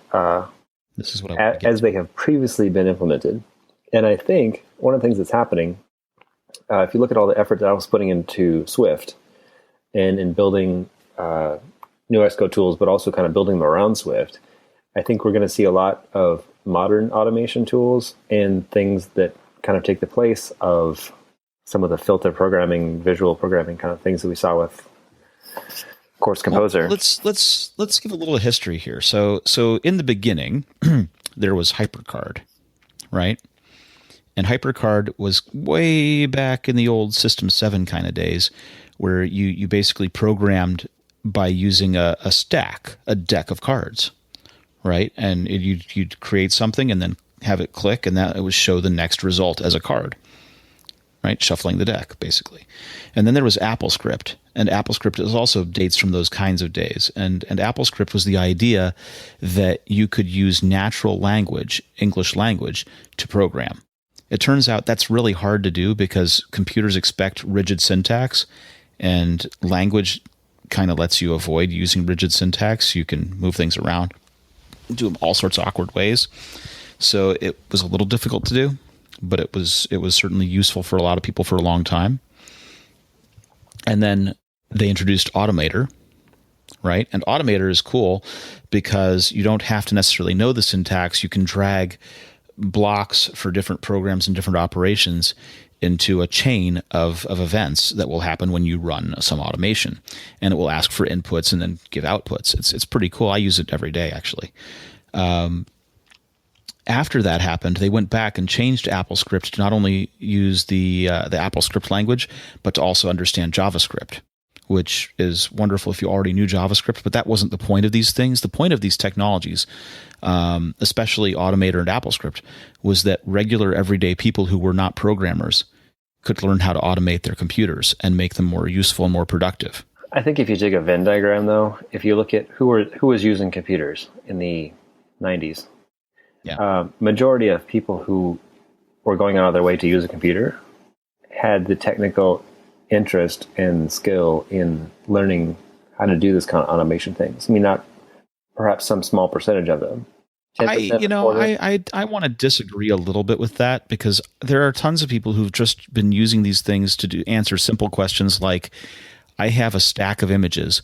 this is what as they have previously been implemented. And I think one of the things that's happening, if you look at all the effort that I was putting into Swift and in building new Xcode tools, but also kind of building them around Swift, I think we're going to see a lot of modern automation tools and things that kind of take the place of some of the filter programming, visual programming kind of things that we saw with course composer. Well, let's give a little history here. So in the beginning, there was HyperCard, right? And HyperCard was way back in the old System 7 kind of days, where you basically programmed by using a deck of cards, right? And you'd create something and then have it click, and that it would show the next result as a card, right? Shuffling the deck, basically. And then there was AppleScript, and AppleScript is also dates from those kinds of days. And AppleScript was the idea that you could use natural language, English language, to program. It turns out that's really hard to do because computers expect rigid syntax, and language kind of lets you avoid using rigid syntax. You can move things around, do them all sorts of awkward ways. So it was a little difficult to do, but it was certainly useful for a lot of people for a long time. And then they introduced Automator, right? And Automator is cool because you don't have to necessarily know the syntax. You can drag blocks for different programs and different operations into a chain of events that will happen when you run some automation, and it will ask for inputs and then give outputs. It's pretty cool. I use it every day, actually. After that happened, they went back and changed AppleScript to not only use the AppleScript language, but to also understand JavaScript, which is wonderful if you already knew JavaScript, but that wasn't the point of these things. The point of these technologies, especially Automator and AppleScript, was that regular everyday people who were not programmers could learn how to automate their computers and make them more useful and more productive. I think if you take a Venn diagram, though, if you look at who was using computers in the 90s, majority of people who were going out of their way to use a computer had the technical interest and skill in learning how to do this kind of automation things. I mean, not perhaps some small percentage of them. I want to disagree a little bit with that, because there are tons of people who've just been using these things to answer simple questions like, I have a stack of images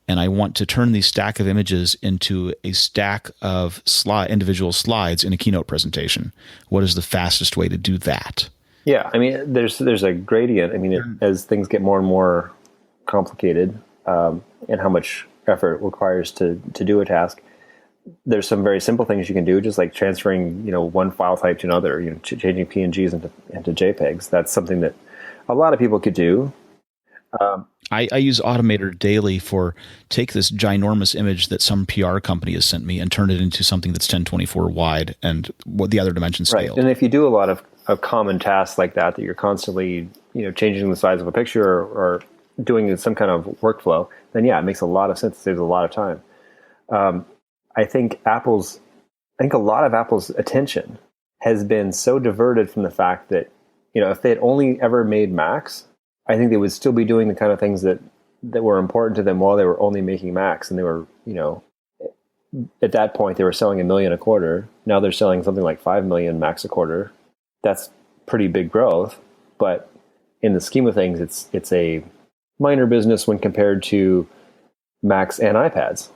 and I want to turn these stack of images into a stack of individual slides in a keynote presentation. What is the fastest way to do that? Yeah, I mean, there's a gradient. I mean, as things get more and more complicated, and how much effort it requires to do a task, there's some very simple things you can do, just like transferring, one file type to another, changing PNGs into JPEGs. That's something that a lot of people could do. I use Automator daily for take this ginormous image that some PR company has sent me and turn it into something that's 1024 wide and what the other dimensions scaled. Right. And if you do a lot of common tasks like that you're constantly, changing the size of a picture or doing some kind of workflow, then yeah, it makes a lot of sense. It saves a lot of time. I think a lot of Apple's attention has been so diverted from the fact that, if they had only ever made Macs, I think they would still be doing the kind of things that were important to them while they were only making Macs. And they were, at that point, they were selling 1 million a quarter. Now they're selling something like 5 million Macs a quarter. That's pretty big growth. But in the scheme of things, it's a minor business when compared to Macs and iPads.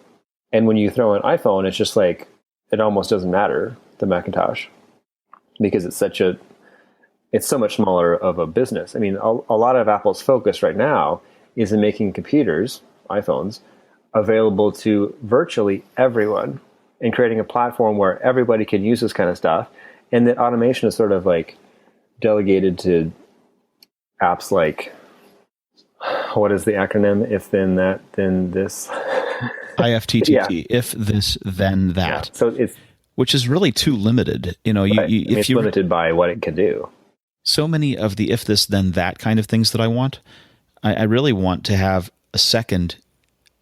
And when you throw an iPhone, it's just like, it almost doesn't matter, the Macintosh, because it's so much smaller of a business. I mean, a lot of Apple's focus right now is in making computers, iPhones, available to virtually everyone and creating a platform where everybody can use this kind of stuff. And that automation is sort of like delegated to apps like, what is the acronym? If then that, then this. IFTTT. Yeah. If this, then that. Yeah. So which is really too limited. It's limited by what it can do. So many of the if this, then that kind of things that I want, I really want to have a second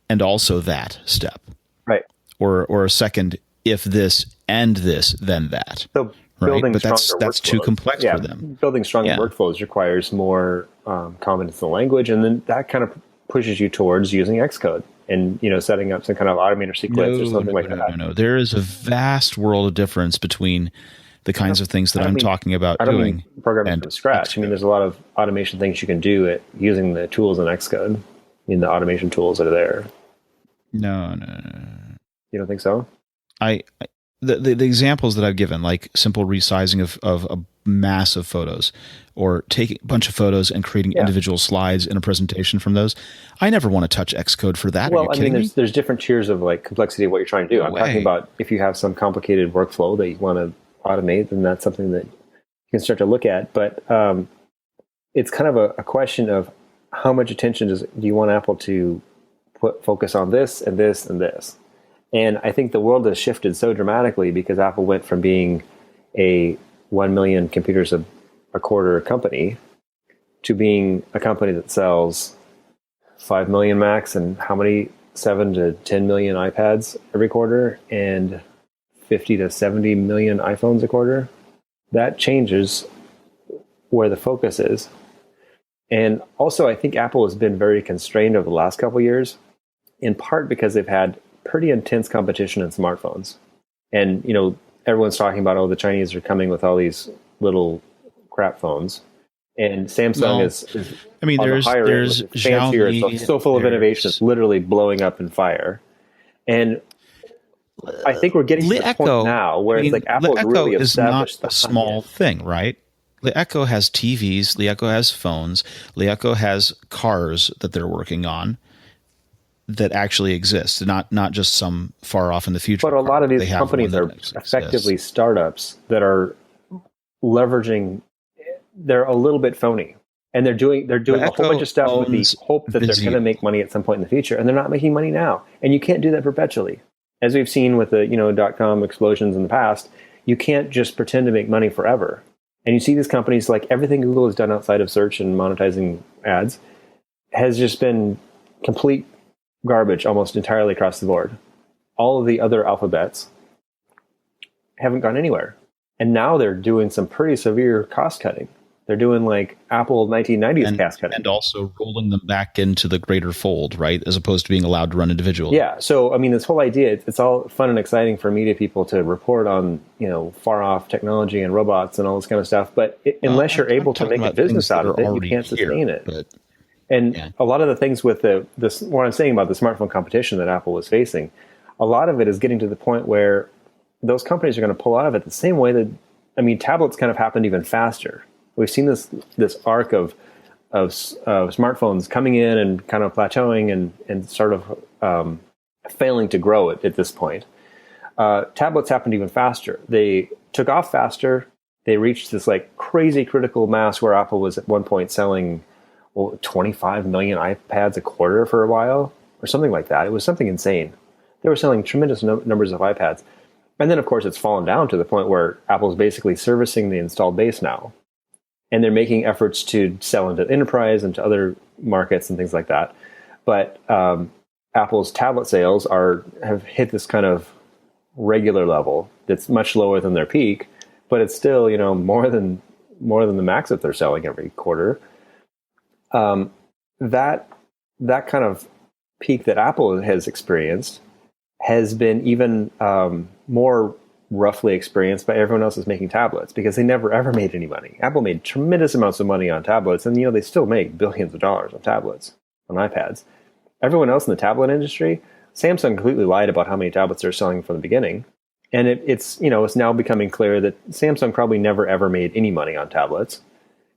and also that step. Right. Or a second if this and this, then that. So building but that's too complex for them. Building stronger workflows requires more confidence in the language, and then that kind of pushes you towards using Xcode and setting up some kind of automator sequence or something like that. No. There is a vast world of difference between the kinds of things that I'm talking about doing. Programming from scratch. Xcode. I mean, there's a lot of automation things you can do using the tools in Xcode, the automation tools that are there. No. You don't think so? the examples that I've given, like simple resizing of a mass of photos, or taking a bunch of photos and creating individual slides in a presentation from those, I never want to touch Xcode for that. Well, Are you kidding me? there's different tiers of like complexity of what you're trying to do. I'm talking about if you have some complicated workflow that you want to automate, then that's something that you can start to look at. But it's kind of a question of how much attention do you want Apple to focus on this and this and this. And I think the world has shifted so dramatically because Apple went from being a 1 million computers a quarter company to being a company that sells 5 million Macs and how many 7 to 10 million iPads every quarter and 50 to 70 million iPhones a quarter. That changes where the focus is. And also, I think Apple has been very constrained over the last couple of years, in part because they've had pretty intense competition in smartphones. And, everyone's talking about, the Chinese are coming with all these little crap phones. And Samsung is on the higher end, fancier. It's so full of innovation. It's literally blowing up in fire. And I think we're getting to the point now where it's like Apple really established a small thing, right? The Echo has TVs, the Echo has phones, the Echo has cars that they're working on that actually exist, not just some far off in the future. But a lot of these companies are effectively startups that are leveraging. They're a little bit phony, and they're doing a whole bunch of stuff with the hope that they're going to make money at some point in the future, and they're not making money now. And you can't do that perpetually, as we've seen with the .com explosions in the past. You can't just pretend to make money forever. And you see these companies, like everything Google has done outside of search and monetizing ads, has just been complete garbage almost entirely across the board. All of the other alphabets haven't gone anywhere. And now they're doing some pretty severe cost cutting. They're doing like Apple 1990s cost cutting. And also rolling them back into the greater fold, right? As opposed to being allowed to run individually. Yeah. So, this whole idea, it's all fun and exciting for media people to report on, far off technology and robots and all this kind of stuff. But unless you're able to make a business out of it, you can't sustain it. A lot of the things with what I'm saying about the smartphone competition that Apple was facing, a lot of it is getting to the point where those companies are going to pull out of it the same way that, tablets kind of happened even faster. We've seen this arc of smartphones coming in and kind of plateauing and sort of failing to grow at this point. Tablets happened even faster. They took off faster. They reached this like crazy critical mass where Apple was at one point selling 25 million iPads a quarter for a while, or something like that. It was something insane. They were selling tremendous numbers of iPads. And then, of course, it's fallen down to the point where Apple's basically servicing the installed base now. And they're making efforts to sell into enterprise and to other markets and things like that. But Apple's tablet sales have hit this kind of regular level that's much lower than their peak, but it's still, more than the Macs that they're selling every quarter. That kind of peak that Apple has experienced has been even more roughly experienced by everyone else who's making tablets, because they never ever made any money. Apple made tremendous amounts of money on tablets, and they still make billions of dollars on tablets, on iPads. Everyone else in the tablet industry, Samsung completely lied about how many tablets they're selling from the beginning, and it's now becoming clear that Samsung probably never ever made any money on tablets,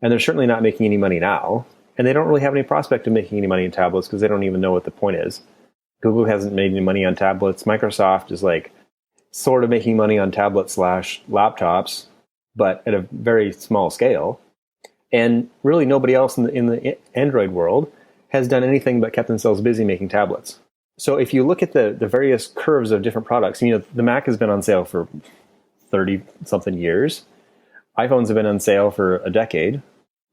and they're certainly not making any money now, and they don't really have any prospect of making any money in tablets because they don't even know what the point is. Google hasn't made any money on tablets. Microsoft is like sort of making money on tablets / laptops, but at a very small scale. And really nobody else in the Android world has done anything but kept themselves busy making tablets. So if you look at the various curves of different products, the Mac has been on sale for 30-something years. iPhones have been on sale for a decade.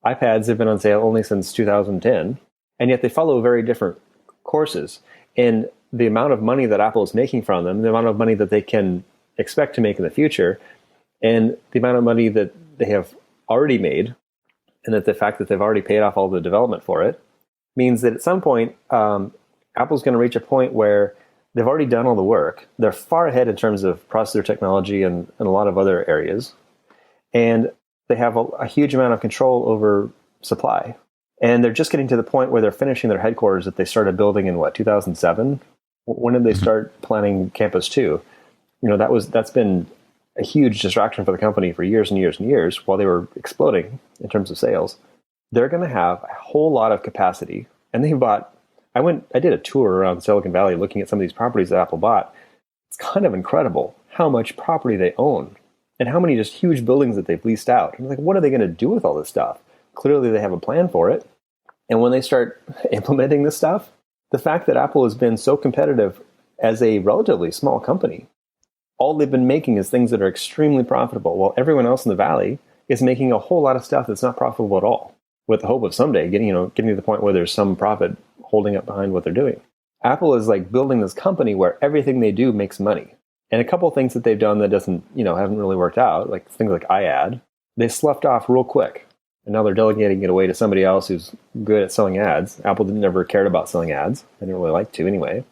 iPads have been on sale only since 2010. And yet they follow very different courses. And the amount of money that Apple is making from them, the amount of money that they can expect to make in the future, and the amount of money that they have already made, and that the fact that they've already paid off all the development for it, means that at some point, Apple's going to reach a point where they've already done all the work. They're far ahead in terms of processor technology and a lot of other areas. And they have a huge amount of control over supply. And they're just getting to the point where they're finishing their headquarters that they started building in 2007? When did they start planning Campus 2? that's been a huge distraction for the company for years and years and years while they were exploding in terms of sales. They're going to have a whole lot of capacity. And I did a tour around Silicon Valley looking at some of these properties that Apple bought. It's kind of incredible how much property they own and how many just huge buildings that they've leased out. And like, what are they going to do with all this stuff? Clearly they have a plan for it. And when they start implementing this stuff, the fact that Apple has been so competitive as a relatively small company, all they've been making is things that are extremely profitable, while everyone else in the Valley is making a whole lot of stuff that's not profitable at all, with the hope of someday getting to the point where there's some profit holding up behind what they're doing. Apple is like building this company where everything they do makes money. And a couple of things that they've done that haven't really worked out, like things like iAd, they sloughed off real quick. And now they're delegating it away to somebody else who's good at selling ads. Apple never cared about selling ads. They didn't really like to anyway.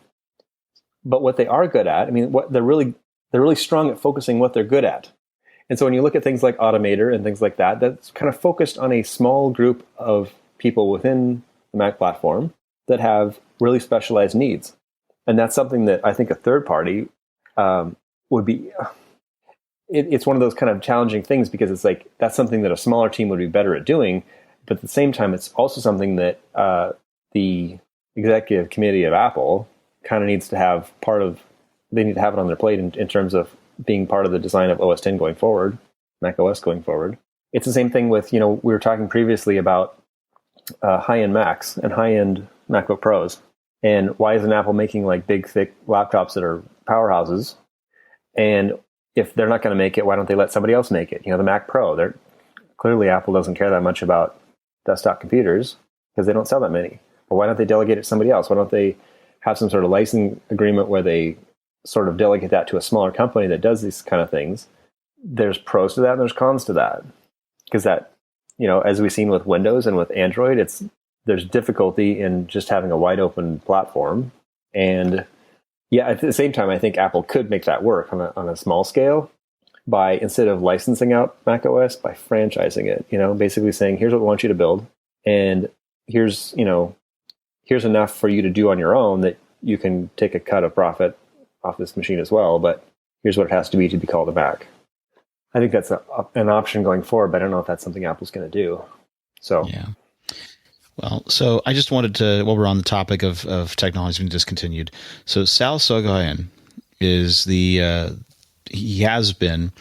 But what they are good at, they're really strong at focusing what they're good at. And so when you look at things like Automator and things like that, that's kind of focused on a small group of people within the Mac platform that have really specialized needs. And that's something that I think a third party would be... It's one of those kind of challenging things because it's like that's something that a smaller team would be better at doing. But at the same time, it's also something that the executive committee of Apple kind of needs to have they need to have it on their plate in terms of being part of the design of OS X going forward, Mac OS going forward. It's the same thing with, we were talking previously about high-end Macs and high-end MacBook Pros. And why isn't Apple making like big, thick laptops that are powerhouses? And if they're not going to make it, why don't they let somebody else make it? The Mac Pro, clearly Apple doesn't care that much about desktop computers because they don't sell that many. But why don't they delegate it to somebody else? Why don't they have some sort of licensing agreement where they sort of delegate that to a smaller company that does these kind of things? There's pros to that and there's cons to that. Because that, as we've seen with Windows and with Android, there's difficulty in just having a wide open platform. And yeah, at the same time, I think Apple could make that work on a small scale by, instead of licensing out macOS, by franchising it, basically saying, here's what we want you to build. And here's enough for you to do on your own that you can take a cut of profit off this machine as well. But here's what it has to be called a Mac. I think that's an option going forward, but I don't know if that's something Apple's going to do. So, yeah. Well, so I just wanted to, while we're on the topic of technology being discontinued, so Sal Sogayan is he has been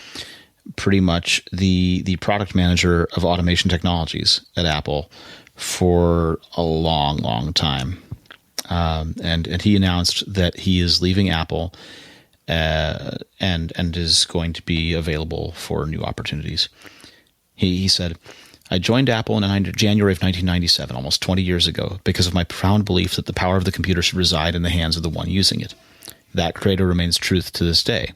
pretty much the product manager of automation technologies at Apple for a long, long time. And he announced that he is leaving Apple and is going to be available for new opportunities. He said, I joined Apple in January of 1997, almost 20 years ago, because of my profound belief that the power of the computer should reside in the hands of the one using it. That credo remains truth to this day.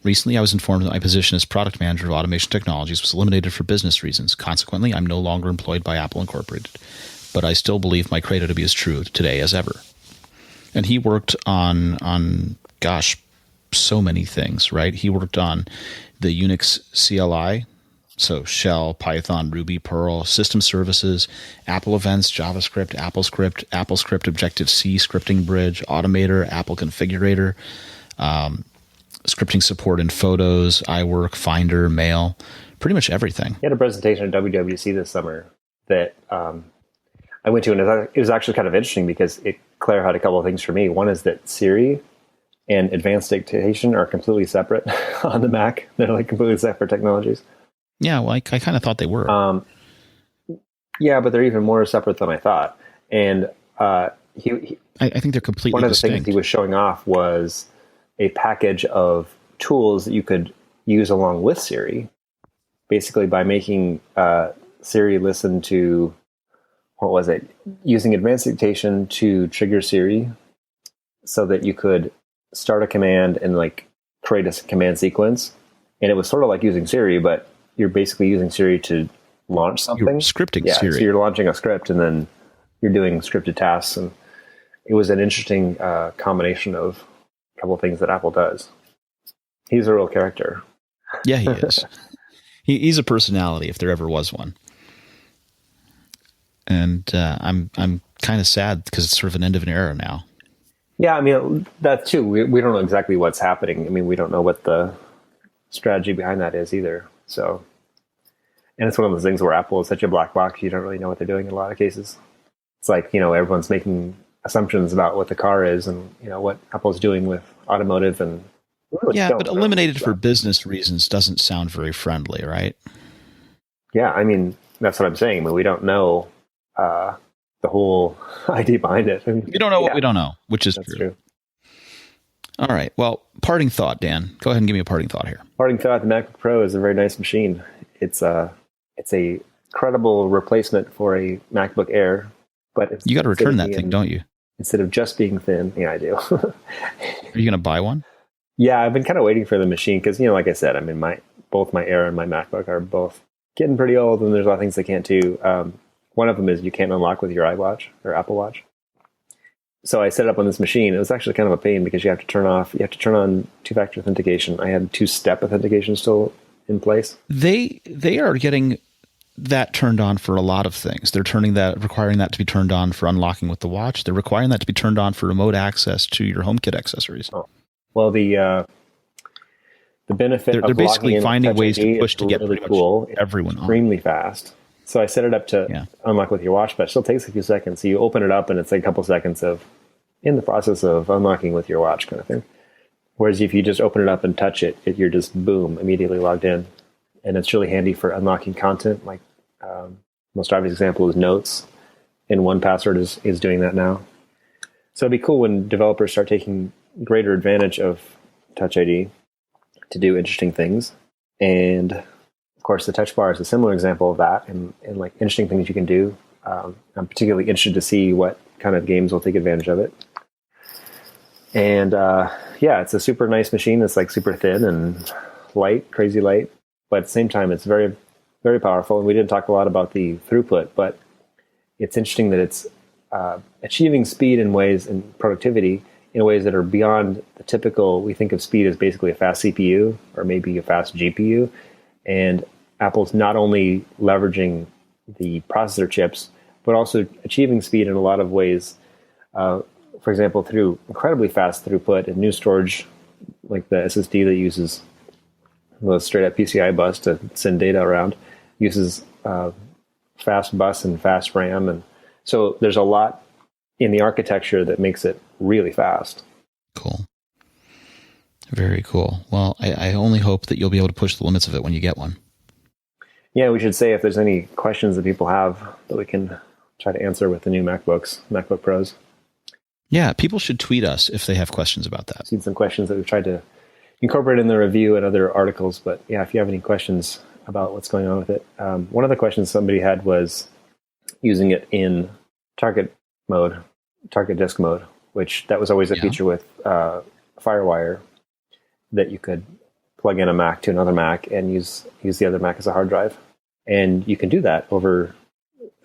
Recently, I was informed that my position as product manager of automation technologies was eliminated for business reasons. Consequently, I'm no longer employed by Apple Incorporated. But I still believe my credo to be as true today as ever. And he worked on so many things, right? He worked on the Unix CLI, so Shell, Python, Ruby, Perl, system services, Apple Events, JavaScript, AppleScript, Objective-C, Scripting Bridge, Automator, Apple Configurator, scripting support in Photos, iWork, Finder, Mail, pretty much everything. He had a presentation at WWDC this summer that I went to, and it was actually kind of interesting because it clarified a couple of things for me. One is that Siri and advanced dictation are completely separate on the Mac. They're like completely separate technologies. Yeah, well, I kind of thought they were. Yeah, but they're even more separate than I thought. And I think they're completely one of the distinct. things he was showing off was a package of tools that you could use along with Siri, basically by making Siri listen to, using advanced dictation to trigger Siri so that you could start a command and like create a command sequence. And it was sort of like using Siri, but you're basically using Siri to launch something. You're scripting Siri. So you're launching a script and then you're doing scripted tasks. And it was an interesting combination of a couple of things that Apple does. He's a real character. Yeah, he is. He's a personality if there ever was one. And I'm kind of sad because it's sort of an end of an era now. Yeah, I mean, that too. We don't know exactly what's happening. I mean, we don't know what the strategy behind that is either. So, and it's one of those things where Apple is such a black box, you don't really know what they're doing in a lot of cases. It's like, everyone's making assumptions about what the car is and, what Apple's doing with automotive and... Yeah, but eliminated for business reasons doesn't sound very friendly, right? Yeah, I mean, that's what I'm saying. But we don't know the whole idea behind it. We don't know what we don't know, which is true. All right. Well, parting thought, Dan. Go ahead and give me a parting thought here. Parting thought: the MacBook Pro is a very nice machine. It's a credible replacement for a MacBook Air, but you got to return that thing, don't you? Instead of just being thin, yeah, I do. Are you going to buy one? Yeah, I've been kind of waiting for the machine because, like I said, I mean, both my Air and my MacBook are both getting pretty old, and there's a lot of things they can't do. One of them is you can't unlock with your iWatch or Apple Watch. So I set it up on this machine. It was actually kind of a pain because you have to turn on two-factor authentication. I had two-step authentication still in place. They are getting that turned on for a lot of things. They're requiring that to be turned on for unlocking with the watch. They're requiring that to be turned on for remote access to your HomeKit accessories. Oh. Well, the benefit they're basically finding ways to push to get really cool. Everyone extremely fast. So I set it up to unlock with your watch, but it still takes a few seconds. So you open it up and it's like a couple seconds of in the process of unlocking with your watch kind of thing. Whereas if you just open it up and touch it, you're just boom, immediately logged in. And it's really handy for unlocking content. Like most obvious example is Notes, and 1Password is doing that now. So it'd be cool when developers start taking greater advantage of Touch ID to do interesting things. And of course, the Touch Bar is a similar example of that, and like interesting things you can do. I'm particularly interested to see what kind of games will take advantage of it. And it's a super nice machine. It's like super thin and light, crazy light. But at the same time, it's very, very powerful. And we didn't talk a lot about the throughput, but it's interesting that it's achieving speed in ways and productivity in ways that are beyond the typical. We think of speed as basically a fast CPU or maybe a fast GPU. And Apple's not only leveraging the processor chips, but also achieving speed in a lot of ways. For example, through incredibly fast throughput and new storage, like the SSD that uses the straight up PCI bus to send data around, uses fast bus and fast RAM. And so there's a lot in the architecture that makes it really fast. Cool. Very cool. Well, I only hope that you'll be able to push the limits of it when you get one. Yeah, we should say if there's any questions that people have that we can try to answer with the new MacBook Pros. Yeah, people should tweet us if they have questions about that. I've seen some questions that we've tried to incorporate in the review and other articles. But yeah, if you have any questions about what's going on with it. One of the questions somebody had was using it in target disk mode, which that was always a feature with FireWire, that you could plug in a Mac to another Mac and use the other Mac as a hard drive. And you can do that over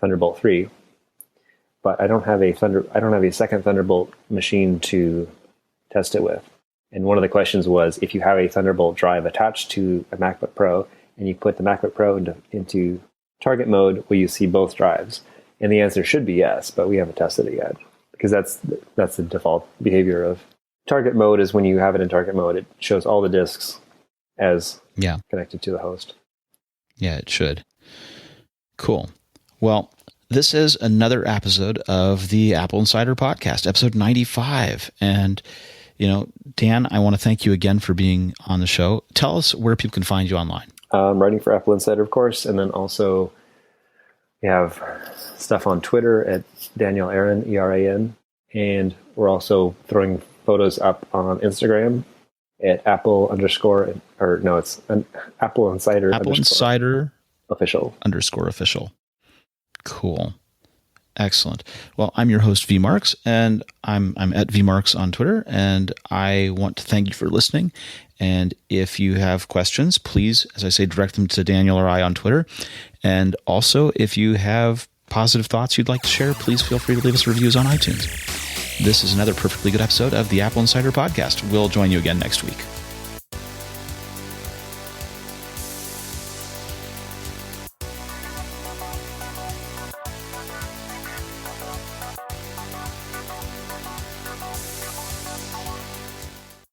Thunderbolt 3. But I don't have a second Thunderbolt machine to test it with. And one of the questions was, if you have a Thunderbolt drive attached to a MacBook Pro and you put the MacBook Pro into target mode, will you see both drives? And the answer should be yes, but we haven't tested it yet, because that's the default behavior of target mode. Is when you have it in target mode, it shows all the disks as connected to the host. Yeah, it should. Cool. Well, this is another episode of the AppleInsider podcast, episode 95. And, Dan, I want to thank you again for being on the show. Tell us where people can find you online. I'm writing for AppleInsider, of course. And then also we have stuff on Twitter at Daniel Eran, Eran. And we're also throwing photos up on Instagram at it's AppleInsider. AppleInsider official. _official. Cool. Excellent. Well, I'm your host, V Marks, and I'm at V Marks on Twitter, and I want to thank you for listening. And if you have questions, please, as I say, direct them to Daniel or I on Twitter. And also, if you have positive thoughts you'd like to share, please feel free to leave us reviews on iTunes. This is another perfectly good episode of the AppleInsider podcast. We'll join you again next week.